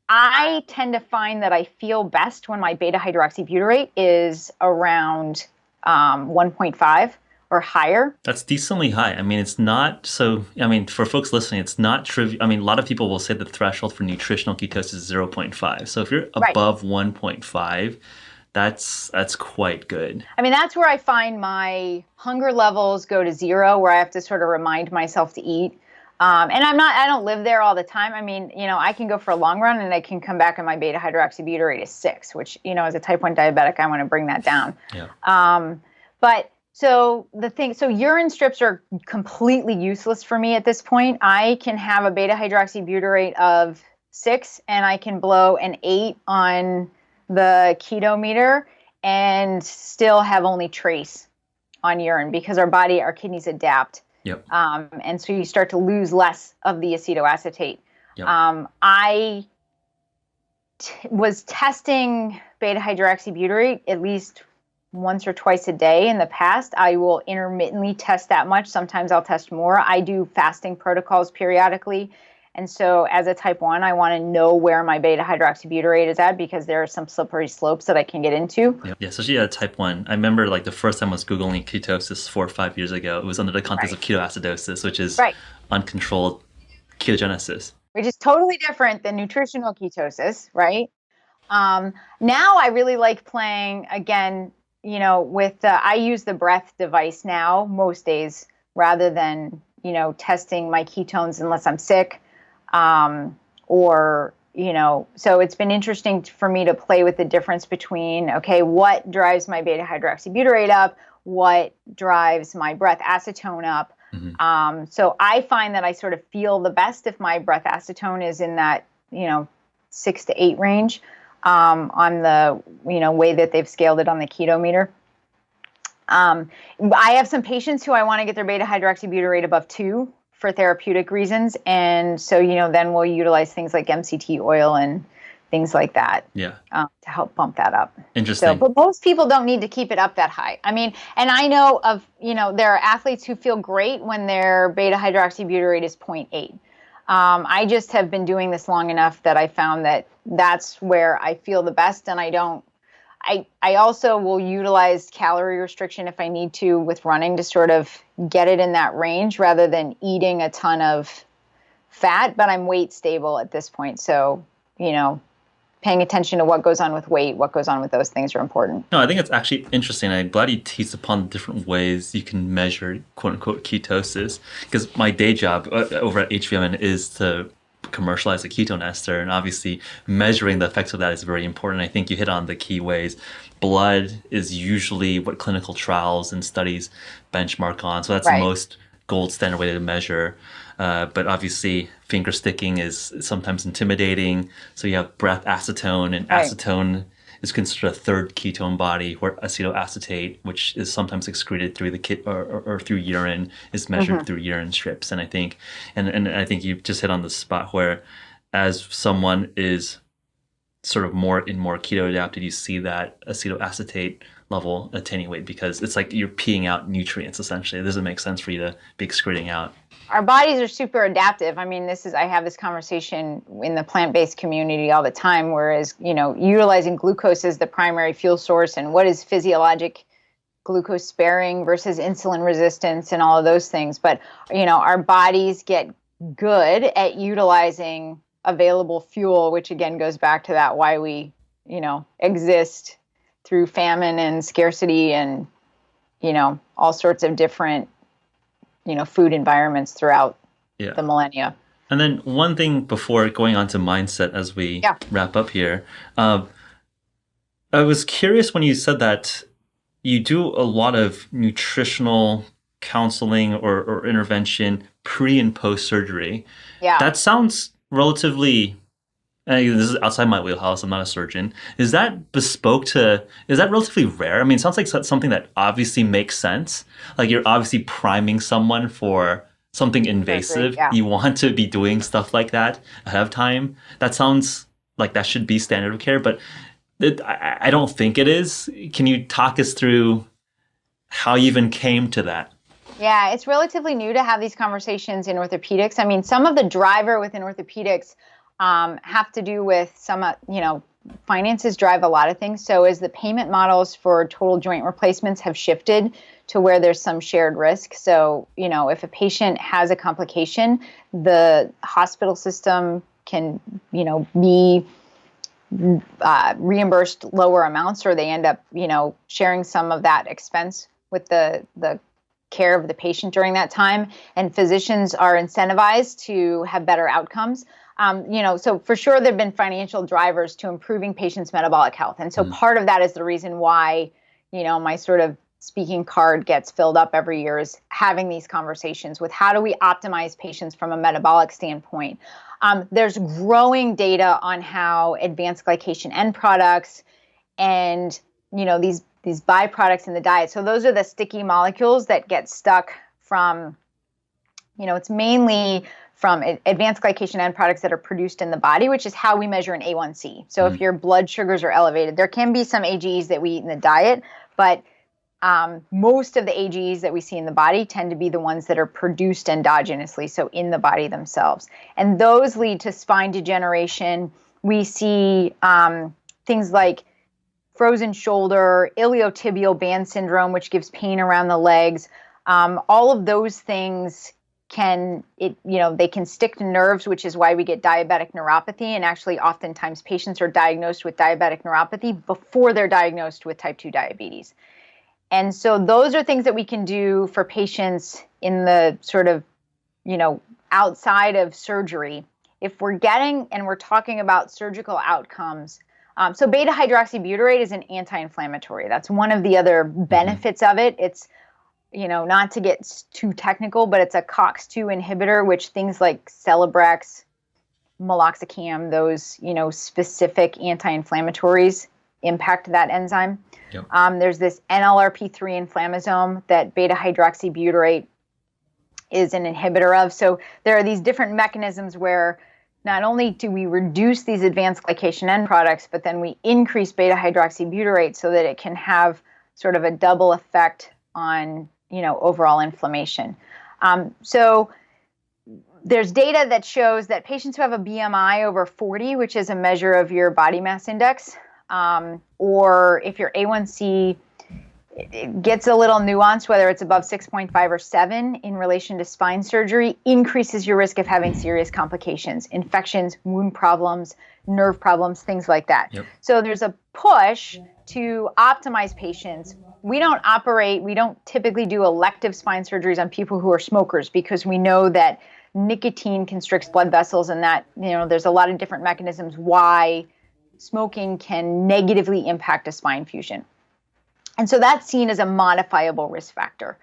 I tend to find that I feel best when my beta hydroxybutyrate is around 1.5 or higher. That's decently high. I mean, it's not so, for folks listening, it's not trivial. A lot of people will say the threshold for nutritional ketosis is 0.5. So if you're above 1.5, that's quite good. That's where I find my hunger levels go to zero, where I have to sort of remind myself to eat. And I don't live there all the time. I can go for a long run and I can come back and my beta hydroxybutyrate is 6, which, as a type 1 diabetic, I want to bring that down. Yeah. So urine strips are completely useless for me at this point. I can have a beta hydroxybutyrate of 6 and I can blow an 8 on the keto meter and still have only trace on urine because our kidneys adapt. Yep. And so you start to lose less of the acetoacetate. Yep. I was testing beta hydroxybutyrate at least once or twice a day in the past. I will intermittently test that much. Sometimes I'll test more. I do fasting protocols periodically. And so as a type 1, I want to know where my beta hydroxybutyrate is at because there are some slippery slopes that I can get into. Yeah, especially at type 1. I remember the first time I was Googling ketosis 4 or 5 years ago, it was under the context of ketoacidosis, which is uncontrolled ketogenesis. Which is totally different than nutritional ketosis, right? Now I really like playing, again, with I use the breath device now most days rather than, testing my ketones unless I'm sick. So it's been interesting for me to play with the difference between, what drives my beta hydroxybutyrate up, what drives my breath acetone up. Mm-hmm. So I find that I sort of feel the best if my breath acetone is in that, 6 to 8 range, on the, way that they've scaled it on the keto meter. I have some patients who I want to get their beta hydroxybutyrate above 2 for therapeutic reasons. And so, then we'll utilize things like MCT oil and things like that to help bump that up. Interesting. So, but most people don't need to keep it up that high. And I know of, there are athletes who feel great when their beta hydroxybutyrate is 0.8. I just have been doing this long enough that I found that that's where I feel the best. And I also will utilize calorie restriction if I need to with running to sort of get it in that range rather than eating a ton of fat, but I'm weight stable at this point. So, paying attention to what goes on with weight, what goes on with those things are important. No, I think it's actually interesting. I'm glad you teased upon the different ways you can measure quote unquote ketosis, because my day job over at HVMN is to commercialize a ketone ester, and obviously measuring the effects of that is very important. I think you hit on the key ways. Blood is usually what clinical trials and studies benchmark on, so that's the most gold standard way to measure. But obviously finger sticking is sometimes intimidating, so you have breath acetone, and acetone is considered a third ketone body, where acetoacetate, which is sometimes excreted through the or through urine, is measured through urine strips. And I think, and I think you just hit on the spot where, as someone is sort of more keto adapted, you see that acetoacetate level attenuate because it's like you're peeing out nutrients essentially. It doesn't make sense for you to be excreting out. Our bodies are super adaptive. I have this conversation in the plant-based community all the time, whereas, utilizing glucose as the primary fuel source and what is physiologic glucose sparing versus insulin resistance and all of those things. But, our bodies get good at utilizing available fuel, which again goes back to that why we, exist through famine and scarcity and, all sorts of different food environments throughout the millennia. And then one thing before going on to mindset as we wrap up here, I was curious when you said that you do a lot of nutritional counseling or intervention pre and post surgery. Yeah. That sounds relatively, this is outside my wheelhouse, I'm not a surgeon. Is that relatively rare? I mean, it sounds like something that obviously makes sense. Like you're obviously priming someone for something invasive. Yeah. You want to be doing stuff like that ahead of time. That sounds like that should be standard of care, but I don't think it is. Can you talk us through how you even came to that? Yeah, it's relatively new to have these conversations in orthopedics. I mean, some of the driver within orthopedics have to do with some, finances drive a lot of things. So as the payment models for total joint replacements have shifted to where there's some shared risk. So, if a patient has a complication, the hospital system can, be reimbursed lower amounts, or they end up, sharing some of that expense with the care of the patient during that time. And physicians are incentivized to have better outcomes. So for sure, there have been financial drivers to improving patients' metabolic health. And so part of that is the reason why, my sort of speaking card gets filled up every year, is having these conversations with how do we optimize patients from a metabolic standpoint. There's growing data on how advanced glycation end products and, these byproducts in the diet. So those are the sticky molecules that get stuck from, it's mainly from advanced glycation end products that are produced in the body, which is how we measure an A1C. So if your blood sugars are elevated, there can be some AGEs that we eat in the diet, but most of the AGEs that we see in the body tend to be the ones that are produced endogenously, so in the body themselves. And those lead to spine degeneration. We see things like frozen shoulder, iliotibial band syndrome, which gives pain around the legs. All of those things they can stick to nerves, which is why we get diabetic neuropathy. And actually, oftentimes patients are diagnosed with diabetic neuropathy before they're diagnosed with type 2 diabetes. And so those are things that we can do for patients in the sort of, outside of surgery. If we're talking about surgical outcomes, so beta hydroxybutyrate is an anti-inflammatory. That's one of the other benefits of it. It's, not to get too technical, but it's a COX-2 inhibitor, which things like Celebrex, meloxicam, those, specific anti-inflammatories impact that enzyme. Yep. There's this NLRP3 inflammasome that beta hydroxybutyrate is an inhibitor of. So there are these different mechanisms where not only do we reduce these advanced glycation end products, but then we increase beta hydroxybutyrate so that it can have sort of a double effect on, overall inflammation. So there's data that shows that patients who have a BMI over 40, which is a measure of your body mass index, or if your A1C it gets a little nuanced, whether it's above 6.5 or 7 in relation to spine surgery, increases your risk of having serious complications, infections, wound problems, nerve problems, things like that. Yep. So there's a push to optimize patients. We don't typically do elective spine surgeries on people who are smokers, because we know that nicotine constricts blood vessels, and that, there's a lot of different mechanisms why smoking can negatively impact a spine fusion. And so that's seen as a modifiable risk factor.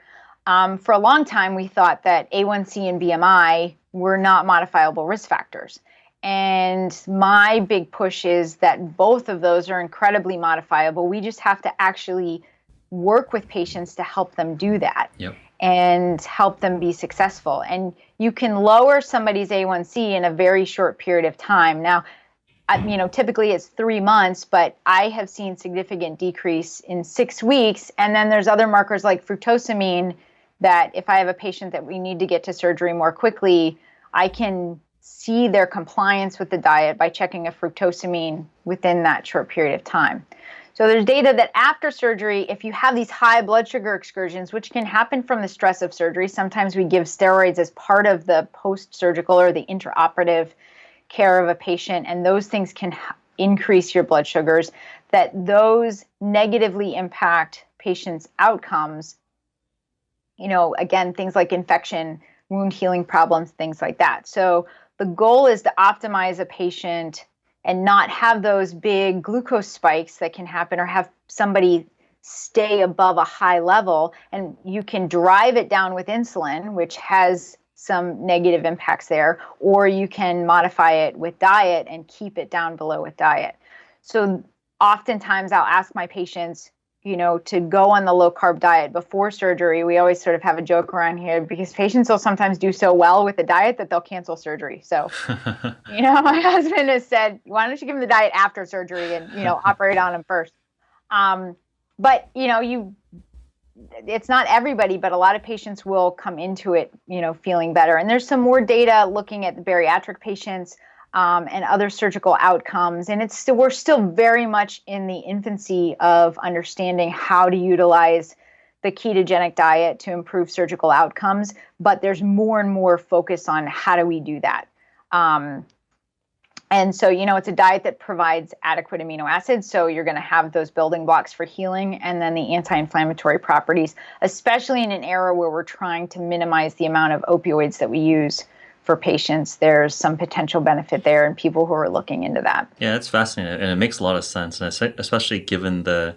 For a long time, we thought that A1C and BMI were not modifiable risk factors. And my big push is that both of those are incredibly modifiable. We just have to actually work with patients to help them do that. Yep. And help them be successful. And you can lower somebody's A1C in a very short period of time. Now, typically it's 3 months, but I have seen significant decrease in 6 weeks. And then there's other markers like fructosamine that if I have a patient that we need to get to surgery more quickly, I can see their compliance with the diet by checking a fructosamine within that short period of time. So there's data that after surgery, if you have these high blood sugar excursions, which can happen from the stress of surgery, sometimes we give steroids as part of the post-surgical or the intraoperative care of a patient, and those things can increase your blood sugars, that those negatively impact patients' outcomes. Again, things like infection, wound healing problems, things like that. So the goal is to optimize a patient and not have those big glucose spikes that can happen, or have somebody stay above a high level, and you can drive it down with insulin, which has some negative impacts there, or you can modify it with diet and keep it down below with diet. So oftentimes I'll ask my patients, to go on the low carb diet before surgery. We always sort of have a joke around here because patients will sometimes do so well with the diet that they'll cancel surgery. So, my husband has said, why don't you give them the diet after surgery and, operate on them first. But, it's not everybody, but a lot of patients will come into it, feeling better. And there's some more data looking at the bariatric patients and other surgical outcomes. And we're still very much in the infancy of understanding how to utilize the ketogenic diet to improve surgical outcomes. But there's more and more focus on how do we do that. And so, it's a diet that provides adequate amino acids. So you're going to have those building blocks for healing and then the anti-inflammatory properties, especially in an era where we're trying to minimize the amount of opioids that we use for patients. There's some potential benefit there in people who are looking into that. Yeah, that's fascinating. And it makes a lot of sense. And especially given the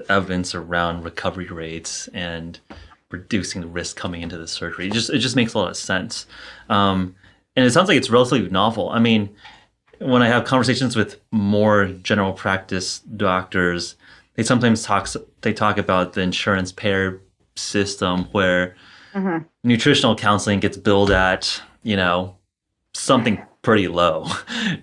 evidence around recovery rates and reducing the risk coming into the surgery. It just makes a lot of sense. And it sounds like it's relatively novel. I mean, when I have conversations with more general practice doctors, they sometimes talk about the insurance payer system where nutritional counseling gets billed at, something pretty low.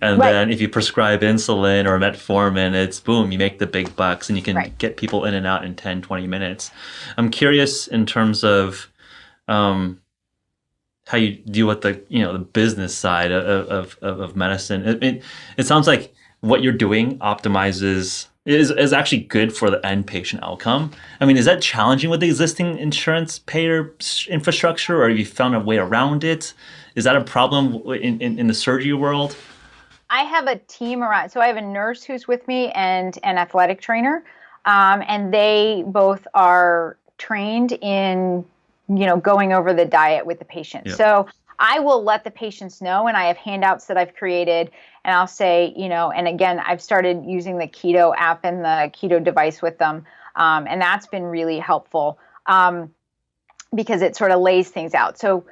And then if you prescribe insulin or metformin, it's boom, you make the big bucks and you can get people in and out in 10, 20 minutes. I'm curious in terms of how you deal with the business side of medicine. It sounds like what you're doing is actually good for the end patient outcome. I mean, is that challenging with the existing insurance payer infrastructure, or have you found a way around it? Is that a problem in the surgery world? I have a team around. So I have a nurse who's with me and an athletic trainer, and they both are trained in going over the diet with the patient. Yep. So I will let the patients know, and I have handouts that I've created, and I'll say, and again, I've started using the Keto app and the Keto device with them, and that's been really helpful because it sort of lays things out. So,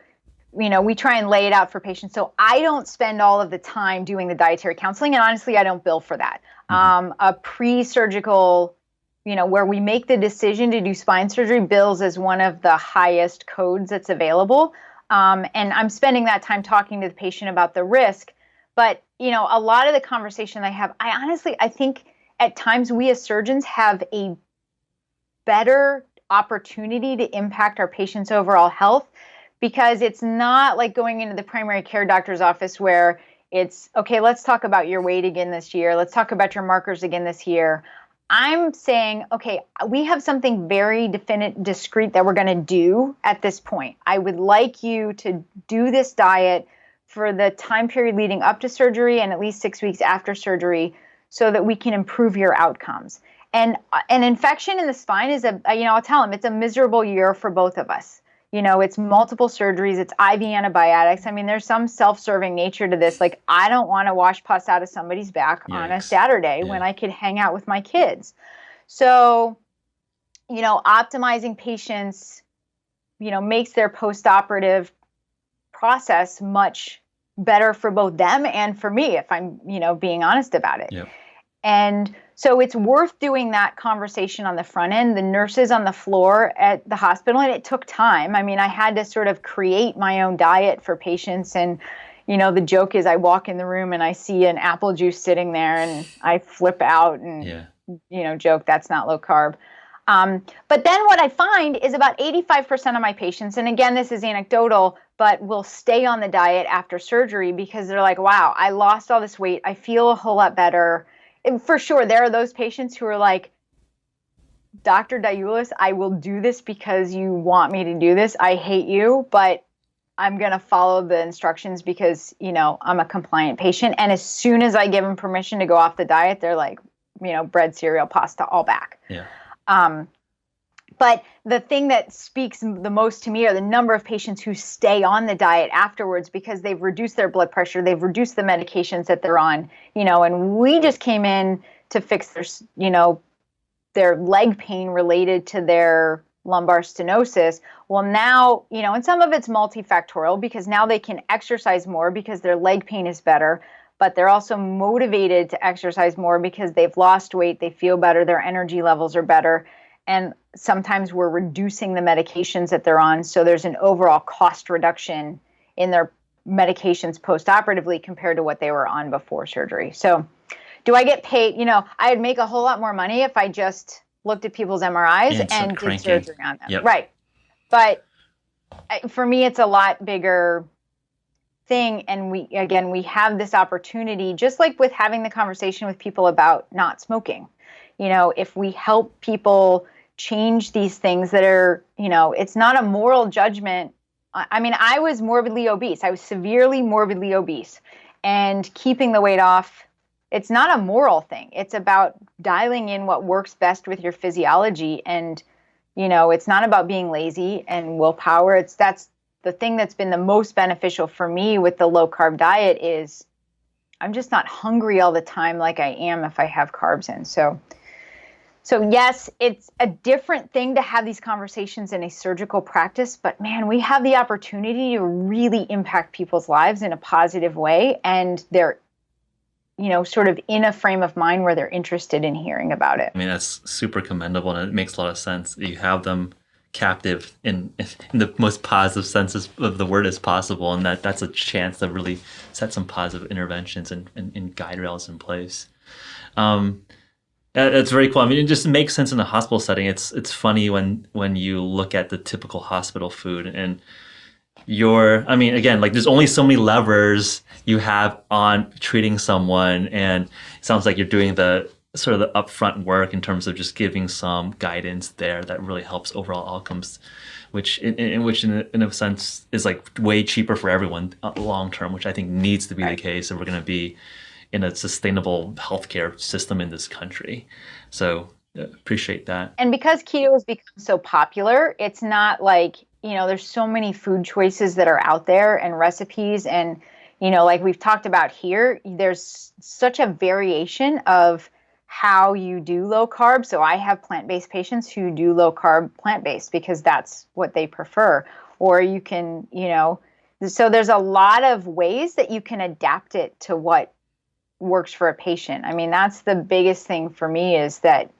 we try and lay it out for patients. So I don't spend all of the time doing the dietary counseling, and honestly, I don't bill for that. A pre-surgical where we make the decision to do spine surgery bills as one of the highest codes that's available. And I'm spending that time talking to the patient about the risk. But, a lot of the conversation I have, I think at times we as surgeons have a better opportunity to impact our patients' overall health, because it's not like going into the primary care doctor's office where it's, okay, let's talk about your weight again this year. Let's talk about your markers again this year. I'm saying, okay, we have something very discrete that we're going to do at this point. I would like you to do this diet for the time period leading up to surgery and at least 6 weeks after surgery so that we can improve your outcomes. And an infection in the spine is I'll tell them it's a miserable year for both of us. It's multiple surgeries, it's IV antibiotics. I mean, there's some self-serving nature to this. Like, I don't want to wash pus out of somebody's back on a Saturday when I could hang out with my kids. So, optimizing patients, makes their post-operative process much better for both them and for me, if I'm, being honest about it. Yep. And so it's worth doing that conversation on the front end. The nurses on the floor at the hospital, and it took time. I mean, I had to sort of create my own diet for patients. And, the joke is I walk in the room and I see an apple juice sitting there and I flip out and, joke that's not low carb. But then what I find is about 85% of my patients, and again, this is anecdotal, but will stay on the diet after surgery because they're like, wow, I lost all this weight. I feel a whole lot better. And for sure, there are those patients who are like, Dr. Diulus, I will do this because you want me to do this. I hate you, but I'm going to follow the instructions because, I'm a compliant patient. And as soon as I give them permission to go off the diet, they're like, bread, cereal, pasta, all back. Yeah. But the thing that speaks the most to me are the number of patients who stay on the diet afterwards because they've reduced their blood pressure, they've reduced the medications that they're on, and we just came in to fix their, their leg pain related to their lumbar stenosis. Well, now, and some of it's multifactorial because now they can exercise more because their leg pain is better, but they're also motivated to exercise more because they've lost weight, they feel better, their energy levels are better. And sometimes we're reducing the medications that they're on. So there's an overall cost reduction in their medications post-operatively compared to what they were on before surgery. So do I get paid? I'd make a whole lot more money if I just looked at people's MRIs and did surgery on them. Yep. Right. But for me, it's a lot bigger thing. And we have this opportunity, just like with having the conversation with people about not smoking. If we help people change these things that are, it's not a moral judgment. I mean, I was morbidly obese. I was severely morbidly obese, and keeping the weight off, it's not a moral thing. It's about dialing in what works best with your physiology. And, it's not about being lazy and willpower. That's the thing that's been the most beneficial for me with the low carb diet is I'm just not hungry all the time like I am if I have carbs in. So yes, it's a different thing to have these conversations in a surgical practice, but man, we have the opportunity to really impact people's lives in a positive way. And they're, sort of in a frame of mind where they're interested in hearing about it. I mean, that's super commendable, and it makes a lot of sense. You have them captive in the most positive senses of the word as possible, and that's a chance to really set some positive interventions and guide rails in place. That's very cool. I mean, it just makes sense in a hospital setting. It's funny when you look at the typical hospital food and again, like there's only so many levers you have on treating someone, and it sounds like you're doing the sort of the upfront work in terms of just giving some guidance there that really helps overall outcomes, which in a sense is like way cheaper for everyone long term, which I think needs to be the case if we're going to be in a sustainable healthcare system in this country. So appreciate that. And because keto has become so popular, it's not like, there's so many food choices that are out there and recipes. And, like we've talked about here, there's such a variation of how you do low carb. So I have plant-based patients who do low carb plant-based because that's what they prefer. Or you can, so there's a lot of ways that you can adapt it to what works for a patient. I mean, that's the biggest thing for me is that,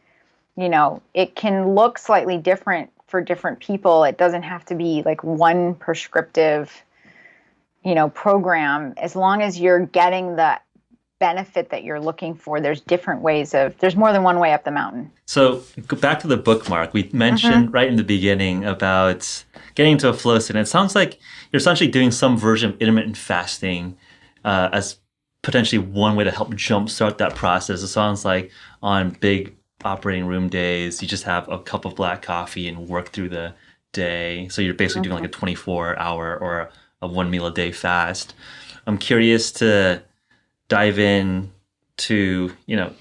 it can look slightly different for different people. It doesn't have to be like one prescriptive, program. As long as you're getting the benefit that you're looking for, there's more than one way up the mountain. So go back to the bookmark. We mentioned right in the beginning about getting into a flow state. And it sounds like you're essentially doing some version of intermittent fasting as potentially one way to help jumpstart that process. It sounds like on big operating room days, you just have a cup of black coffee and work through the day. So you're basically doing like a 24-hour or a 1 meal a day fast. I'm curious to dive in to,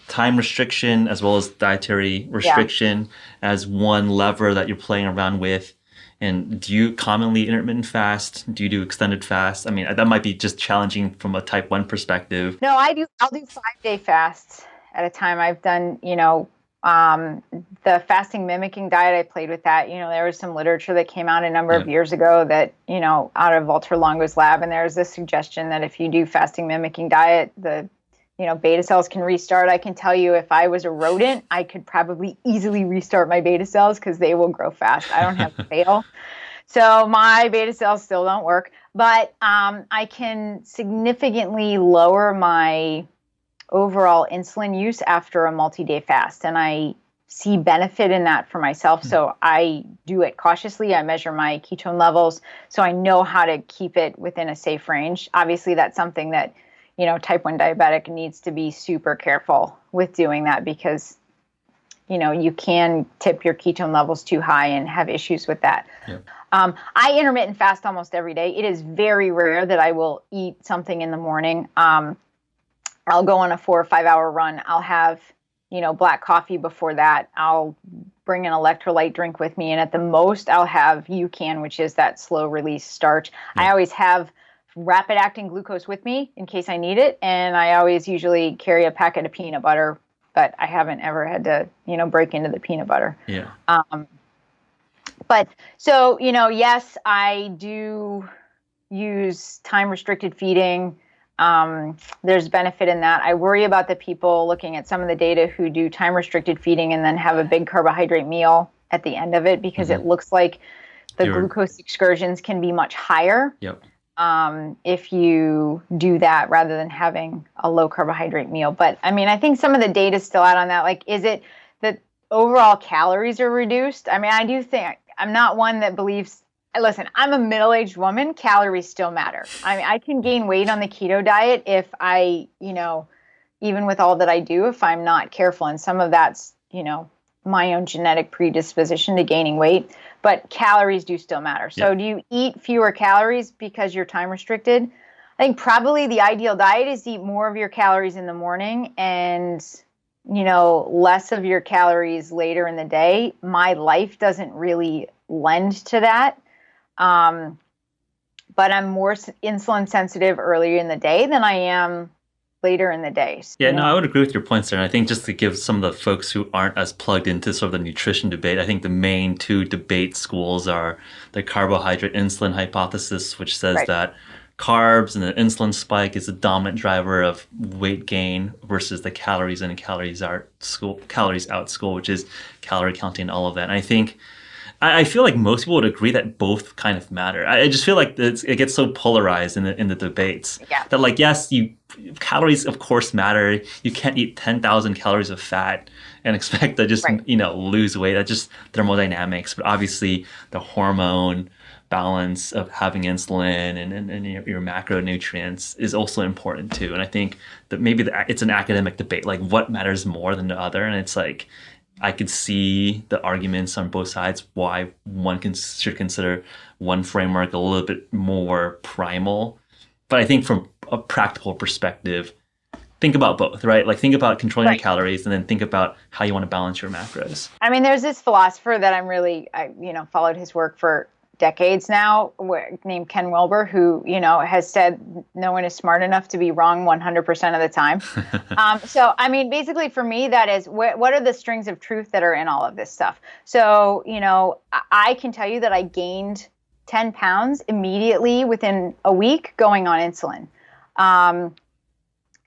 time restriction as well as dietary restriction as one lever that you're playing around with. And do you commonly intermittent fast? Do you do extended fast? I mean, that might be just challenging from a type 1 perspective. No, I'll do 5-day fasts at a time. I've done, the fasting mimicking diet. I played with that. There was some literature that came out a number of years ago that, out of Walter Longo's lab. And there's this suggestion that if you do fasting mimicking diet, the beta cells can restart. I can tell you if I was a rodent, I could probably easily restart my beta cells because they will grow fast. I don't have to fail. So my beta cells still don't work, but I can significantly lower my overall insulin use after a multi-day fast. And I see benefit in that for myself. So I do it cautiously. I measure my ketone levels so I know how to keep it within a safe range. Obviously, that's something that type 1 diabetic needs to be super careful with doing that because, you can tip your ketone levels too high and have issues with that. Yeah. I intermittent fast almost every day. It is very rare that I will eat something in the morning. I'll go on a 4 or 5 hour run. I'll have, black coffee before that. I'll bring an electrolyte drink with me. And at the most, I'll have UCAN, which is that slow release starch. Yeah. I always have rapid acting glucose with me in case I need it. And I always usually carry a packet of peanut butter but I haven't ever had to, break into the peanut butter. Yeah. But so, yes, I do use time-restricted feeding. There's benefit in that. I worry about the people looking at some of the data who do time-restricted feeding and then have a big carbohydrate meal at the end of it, because it looks like the glucose excursions can be much higher. Yep. If you do that rather than having a low carbohydrate meal. But I mean, I think some of the data is still out on that. Like, is it that overall calories are reduced? I mean, I do think, I'm not one that believes, listen, I'm a middle-aged woman, calories still matter. I mean, I can gain weight on the keto diet if I, even with all that I do, if I'm not careful. And some of that's, my own genetic predisposition to gaining weight, but calories do still matter. So do you eat fewer calories because you're time restricted? I think probably the ideal diet is to eat more of your calories in the morning and, less of your calories later in the day. My life doesn't really lend to that. But I'm more insulin sensitive earlier in the day than I am later in the day. Yeah, no, I would agree with your points there. And I think just to give some of the folks who aren't as plugged into sort of the nutrition debate, I think the main two debate schools are the carbohydrate insulin hypothesis, which says that carbs and the insulin spike is the dominant driver of weight gain, versus the calories in and calories out school, which is calorie counting, all of that. And I think I feel like most people would agree that both kind of matter. I just feel like it gets so polarized in the debates that, like, yes, calories of course matter. You can't eat 10,000 calories of fat and expect to just lose weight. That's just thermodynamics. But obviously the hormone balance of having insulin and your macronutrients is also important too. And I think that maybe it's an academic debate, like what matters more than the other. And it's like, I could see the arguments on both sides why one should consider one framework a little bit more primal. But I think from a practical perspective, think about both, right? Like, think about controlling your calories and then think about how you want to balance your macros. I mean, there's this philosopher that I followed his work for decades now, named Ken Wilber, who, has said no one is smart enough to be wrong 100% of the time. So, I mean, basically for me, that is, what are the strings of truth that are in all of this stuff? So, I can tell you that I gained 10 pounds immediately within a week going on insulin.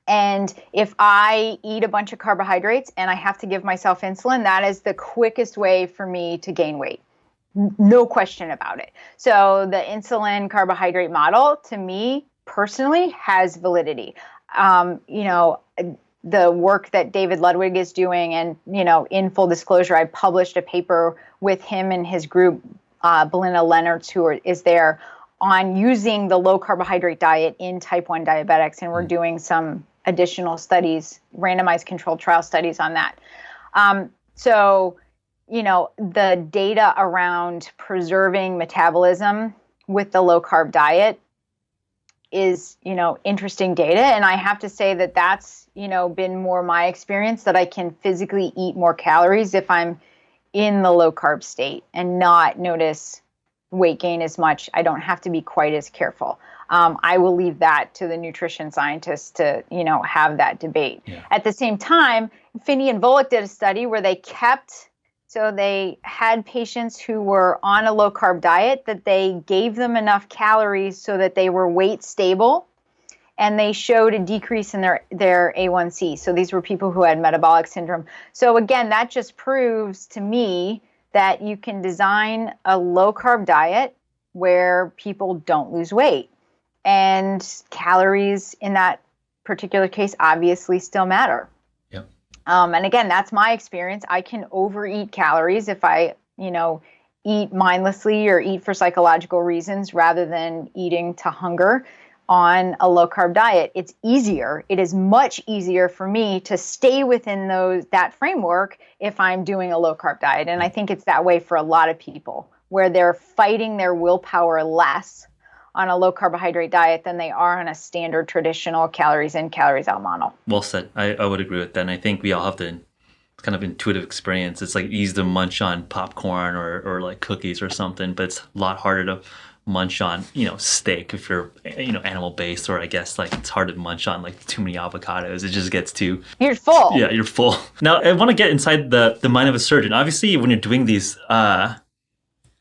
And if I eat a bunch of carbohydrates and I have to give myself insulin, that is the quickest way for me to gain weight. No question about it. So the insulin carbohydrate model, to me personally, has validity. The work that David Ludwig is doing, and, in full disclosure, I published a paper with him and his group, Belinda Leonards, who is there, on using the low carbohydrate diet in type 1 diabetics. And we're doing some additional studies, randomized controlled trial studies on that. The data around preserving metabolism with the low carb diet is, interesting data. And I have to say that that's, been more my experience, that I can physically eat more calories if I'm in the low carb state and not notice weight gain as much. I don't have to be quite as careful. I will leave that to the nutrition scientists to, have that debate. Yeah. At the same time, Finney and Volek did a study where they had patients who were on a low carb diet, that they gave them enough calories so that they were weight stable, and they showed a decrease in their A1C. So these were people who had metabolic syndrome. So again, that just proves to me that you can design a low carb diet where people don't lose weight. And calories in that particular case obviously still matter. And again, that's my experience. I can overeat calories if I, eat mindlessly or eat for psychological reasons rather than eating to hunger on a low carb diet. It's easier. It is much easier for me to stay within that framework if I'm doing a low carb diet. And I think it's that way for a lot of people, where they're fighting their willpower less on a low carbohydrate diet than they are on a standard traditional calories in, calories out model. Well said. I would agree with that. And I think we all have the kind of intuitive experience. It's like easy to munch on popcorn or like cookies or something, but it's a lot harder to munch on, steak if you're, animal based, or I guess like it's hard to munch on like too many avocados. It just gets too... You're full. Yeah, you're full. Now, I want to get inside the mind of a surgeon. Obviously, when you're doing these, I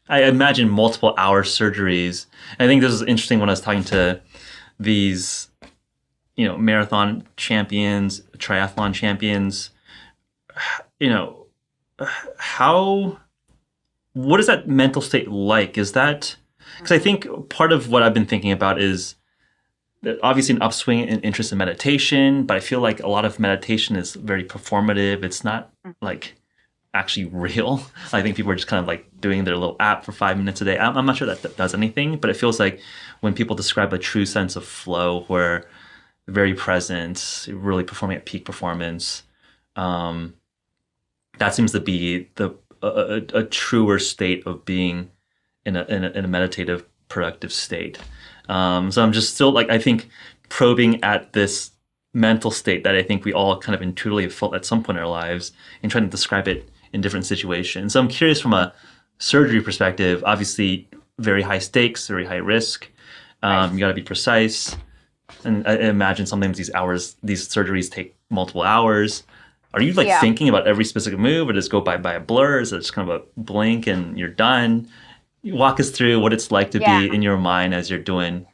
imagine multiple hour surgeries. I think this is interesting when I was talking to these, marathon champions, triathlon champions, what is that mental state like? Is that, because I think part of what I've been thinking about is that obviously an upswing in interest in meditation, but I feel like a lot of meditation is very performative. It's not like actually real. I think people are just kind of like doing their little app for 5 minutes a day. I'm not sure that does anything, but it feels like when people describe a true sense of flow where very present, really performing at peak performance, that seems to be a truer state of being in a meditative, productive state. So I'm just still like, I think, probing at this mental state that I think we all kind of intuitively have felt at some point in our lives and trying to describe it in different situations. So I'm curious from a surgery perspective, obviously very high stakes, very high risk. You got to be precise. And I imagine sometimes these surgeries take multiple hours. Are you thinking about every specific move, or does it go by a blur? Is it just kind of a blink and you're done? Walk us through what it's like to be in your mind as you're doing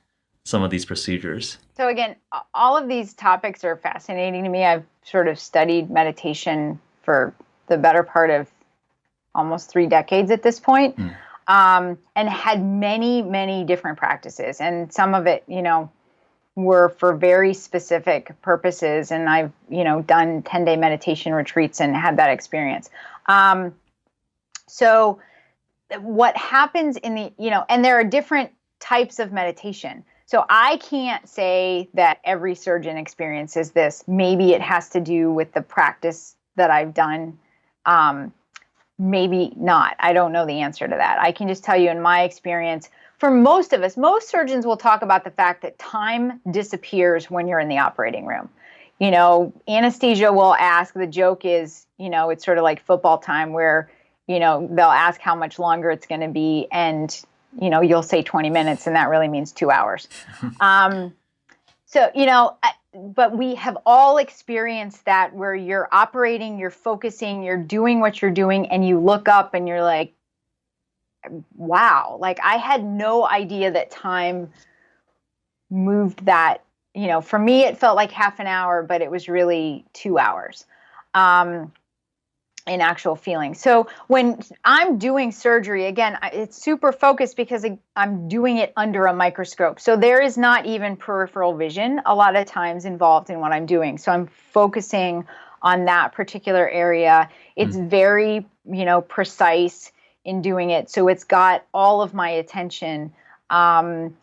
some of these procedures. So again, all of these topics are fascinating to me. I've sort of studied meditation for the better part of almost 3 decades at this point, and had many, many different practices. And some of it, were for very specific purposes. And I've, done 10-day meditation retreats and had that experience. So what happens in the, and there are different types of meditation. So I can't say that every surgeon experiences this. Maybe it has to do with the practice that I've done. Maybe not. I don't know the answer to that. I can just tell you in my experience, for most of us, most surgeons will talk about the fact that time disappears when you're in the operating room. Anesthesia will ask, the joke is, it's sort of like football time where, they'll ask how much longer it's going to be. And, you'll say 20 minutes and that really means 2 hours. But we have all experienced that where you're operating, you're focusing, you're doing what you're doing, and you look up and you're like, wow, like I had no idea that time moved that, for me, it felt like half an hour, but it was really 2 hours in actual feeling. So when I'm doing surgery, again, it's super focused because I'm doing it under a microscope. So there is not even peripheral vision a lot of times involved in what I'm doing. So I'm focusing on that particular area. It's very, precise in doing it. So it's got all of my attention. And,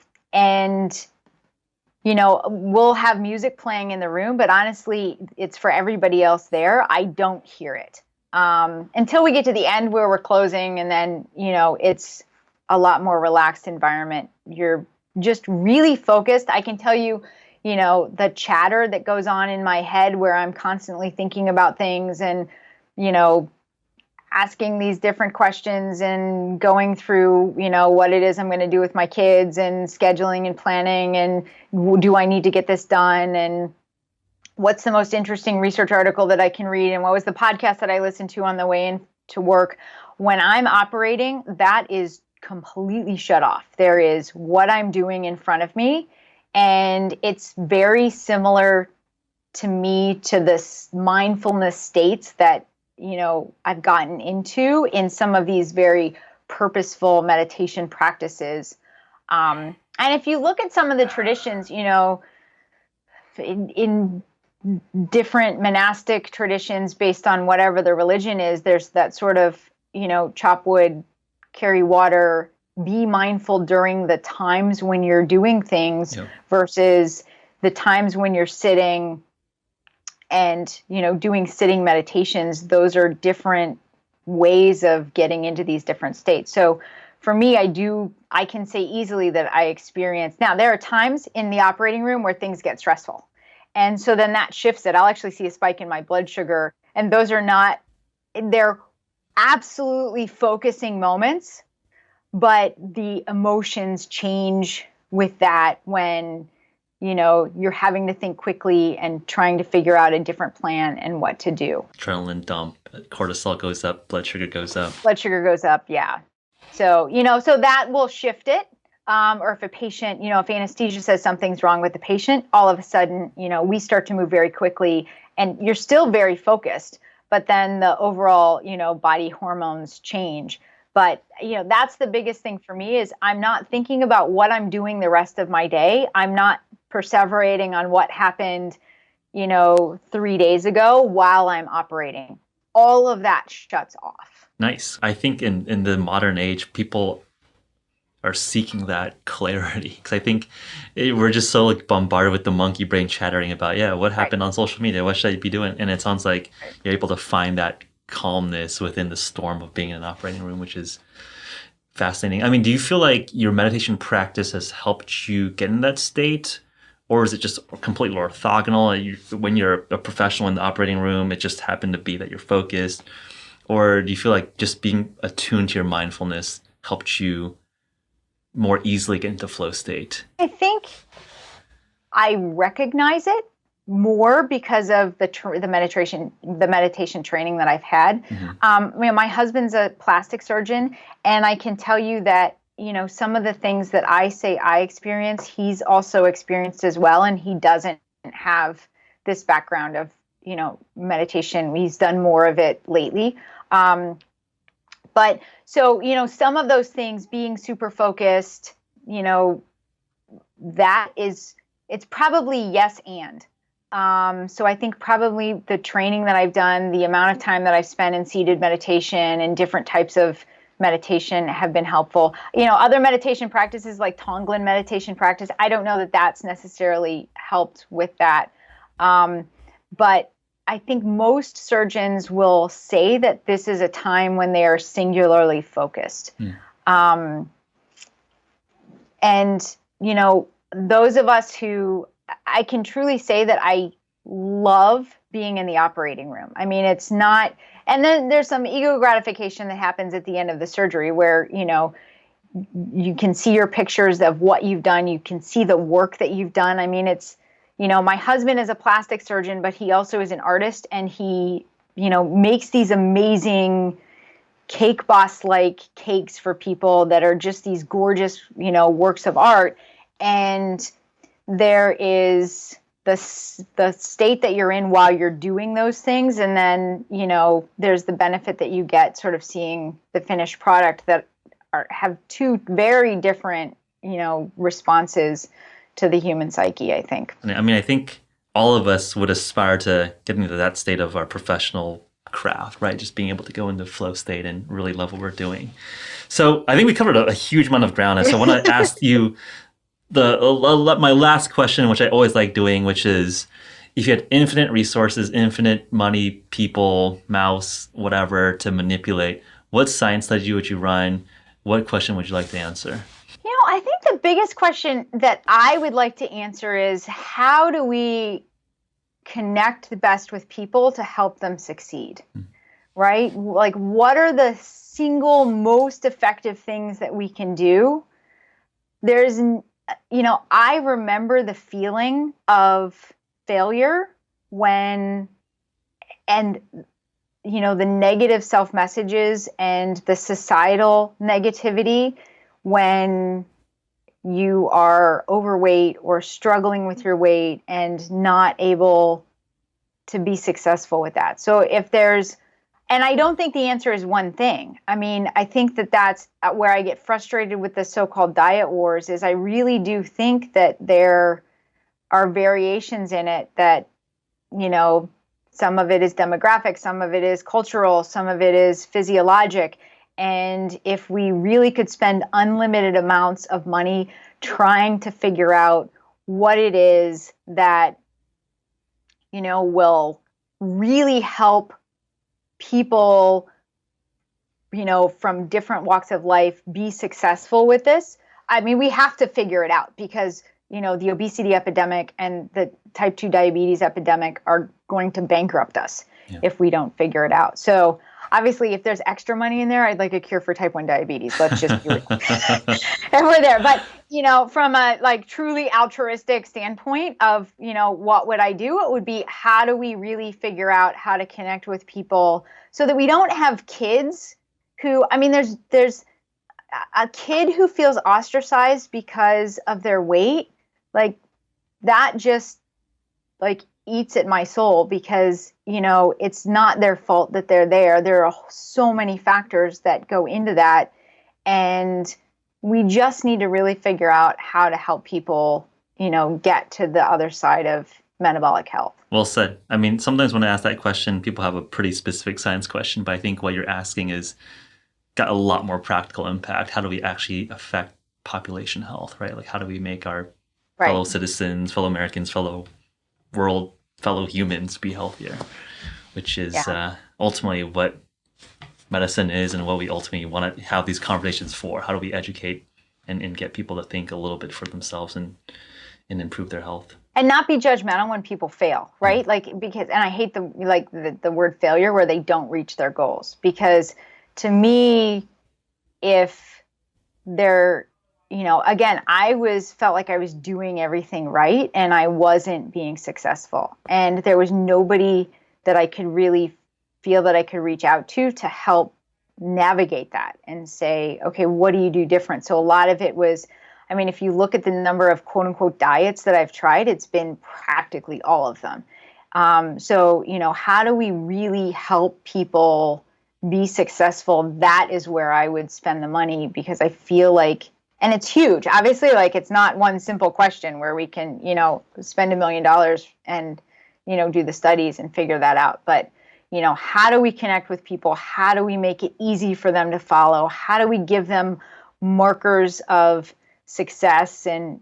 we'll have music playing in the room, but honestly, it's for everybody else there. I don't hear it until we get to the end where we're closing. And then, it's a lot more relaxed environment. You're just really focused. I can tell you, the chatter that goes on in my head where I'm constantly thinking about things and, asking these different questions and going through, what it is I'm going to do with my kids and scheduling and planning and do I need to get this done and what's the most interesting research article that I can read and what was the podcast that I listened to on the way in to work. When I'm operating, that is completely shut off. There is what I'm doing in front of me, and it's very similar to me to this mindfulness states that I've gotten into in some of these very purposeful meditation practices. And if you look at some of the traditions, in different monastic traditions based on whatever the religion is, there's that sort of, chop wood, carry water, be mindful during the times when you're doing things versus the times when you're sitting and, doing sitting meditations. Those are different ways of getting into these different states. So for me, I can say easily that I experience. Now, there are times in the operating room where things get stressful. And so then that shifts it. I'll actually see a spike in my blood sugar. And those are they're absolutely focusing moments. but the emotions change with that when, you're having to think quickly and trying to figure out a different plan and what to do. Adrenaline dump, cortisol goes up, blood sugar goes up. Blood sugar goes up, yeah. So, so that will shift it. Or if a patient, if anesthesia says something's wrong with the patient, all of a sudden, we start to move very quickly and you're still very focused, but then the overall, body hormones change. But, that's the biggest thing for me is I'm not thinking about what I'm doing the rest of my day. I'm not perseverating on what happened, 3 days ago while I'm operating. All of that shuts off. Nice. I think in the modern age, people are seeking that clarity because I think we're just so bombarded with the monkey brain chattering about, what happened on social media? What should I be doing? And it sounds like you're able to find that calmness within the storm of being in an operating room, which is fascinating. I mean, do you feel like your meditation practice has helped you get in that state? Or is it just completely orthogonal? When you're a professional in the operating room, it just happened to be that you're focused? Or do you feel like just being attuned to your mindfulness helped you more easily get into flow state? I think I recognize it more because of the meditation training that I've had. Mm-hmm. My husband's a plastic surgeon, and I can tell you that some of the things that I say I experience, he's also experienced as well, and he doesn't have this background of meditation. He's done more of it lately. But so, some of those things, being super focused, it's probably yes and. So I think probably the training that I've done, the amount of time that I've spent in seated meditation and different types of meditation have been helpful. Other meditation practices like Tonglen meditation practice, I don't know that that's necessarily helped with that. But I think most surgeons will say that this is a time when they are singularly focused. And, those of us who, I can truly say that I love being in the operating room. I mean, it's not, and then there's some ego gratification that happens at the end of the surgery where, you can see your pictures of what you've done. You can see the work that you've done. I mean, it's, my husband is a plastic surgeon, but he also is an artist, and he, makes these amazing cake boss-like cakes for people that are just these gorgeous, works of art. And there is the state that you're in while you're doing those things. And then, there's the benefit that you get sort of seeing the finished product that have two very different, responses to the human psyche, I think. I mean, I think all of us would aspire to getting to that state of our professional craft, right? Just being able to go into flow state and really love what we're doing. So I think we covered a huge amount of ground. And so I want to ask you my last question, which I always like doing, which is, if you had infinite resources, infinite money, people, mouse, whatever to manipulate, what science study would you run? What question would you like to answer? I think the biggest question that I would like to answer is, how do we connect the best with people to help them succeed, right? Like, what are the single most effective things that we can do? There's, I remember the feeling of failure the negative self-messages and the societal negativity when you are overweight or struggling with your weight and not able to be successful with that. So and I don't think the answer is one thing. I mean, I think that's where I get frustrated with the so-called diet wars, is I really do think that there are variations in it that, some of it is demographic, some of it is cultural, some of it is physiologic. And if we really could spend unlimited amounts of money trying to figure out what it is that, will really help people, from different walks of life be successful with this, I mean, we have to figure it out, because, the obesity epidemic and the type 2 diabetes epidemic are going to bankrupt us if we don't figure it out. So obviously if there's extra money in there, I'd like a cure for type 1 diabetes. Let's just do it. And we're there. But, from a like truly altruistic standpoint of, what would I do? It would be, how do we really figure out how to connect with people so that we don't have kids who, there's a kid who feels ostracized because of their weight. Like that just like eats at my soul because, it's not their fault that they're there. There are so many factors that go into that. And we just need to really figure out how to help people, get to the other side of metabolic health. Well said. Sometimes when I ask that question, people have a pretty specific science question, but I think what you're asking is got a lot more practical impact. How do we actually affect population health, right? Like how do we make our fellow citizens, fellow Americans, fellow world, fellow humans be healthier, which is ultimately what medicine is and what we ultimately want to have these conversations for. How do we educate and get people to think a little bit for themselves and improve their health? And not be judgmental when people fail, right? And I hate the word failure where they don't reach their goals, because to me, if they're, again, felt like I was doing everything right and I wasn't being successful. And there was nobody that I could really feel that I could reach out to help navigate that and say, okay, what do you do different? So a lot of it was, if you look at the number of quote unquote diets that I've tried, it's been practically all of them. So, how do we really help people be successful? That is where I would spend the money, because I feel like, and it's huge, obviously, like it's not one simple question where we can, spend $1 million and, do the studies and figure that out. But, how do we connect with people? How do we make it easy for them to follow? How do we give them markers of success? And,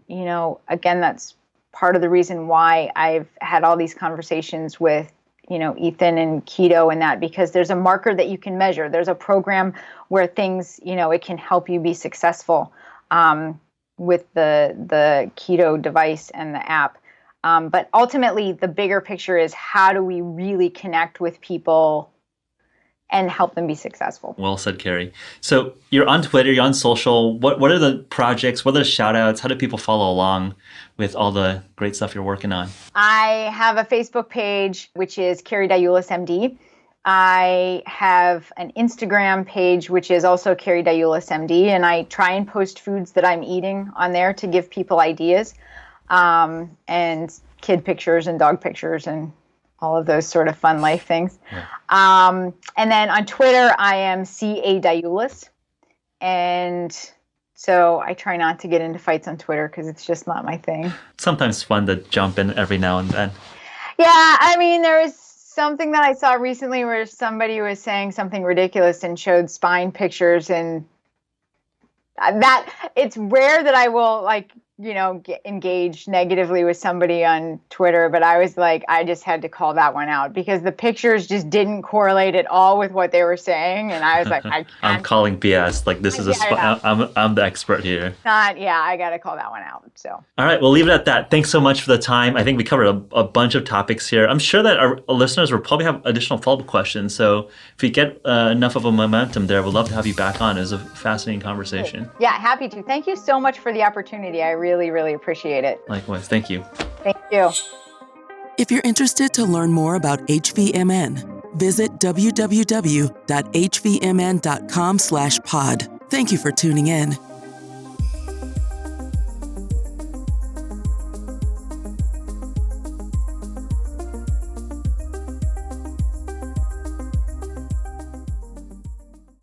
again, that's part of the reason why I've had all these conversations with, Ethan and Keto and that, because there's a marker that you can measure. There's a program where things, it can help you be successful with the Keto device and the app. But ultimately, the bigger picture is, how do we really connect with people and help them be successful? Well said, Carrie. So you're on Twitter, you're on social. What are the projects? What are the shout outs? How do people follow along with all the great stuff you're working on? I have a Facebook page, which is Carrie Diulus, MD. I have an Instagram page, which is also Carrie Diulus, MD. And I try and post foods that I'm eating on there to give people ideas, and kid pictures and dog pictures and all of those sort of fun life things. Yeah. And then on Twitter, I am CA Diulus. And so I try not to get into fights on Twitter because it's just not my thing. Sometimes fun to jump in every now and then. Yeah, there was something that I saw recently where somebody was saying something ridiculous and showed spine pictures, and that it's rare that I will get engaged negatively with somebody on Twitter, but I was like, I just had to call that one out because the pictures just didn't correlate at all with what they were saying, and I was like, I can't. I'm calling BS. Like this is I'm the expert here. I got to call that one out. So. All right, we'll leave it at that. Thanks so much for the time. I think we covered a bunch of topics here. I'm sure that our listeners will probably have additional follow-up questions. So if we get enough of a momentum there, we'd love to have you back on. It was a fascinating conversation. Yeah, happy to. Thank you so much for the opportunity. I really, really appreciate it. Likewise. Thank you. Thank you. If you're interested to learn more about HVMN, visit www.hvmn.com/pod. Thank you for tuning in.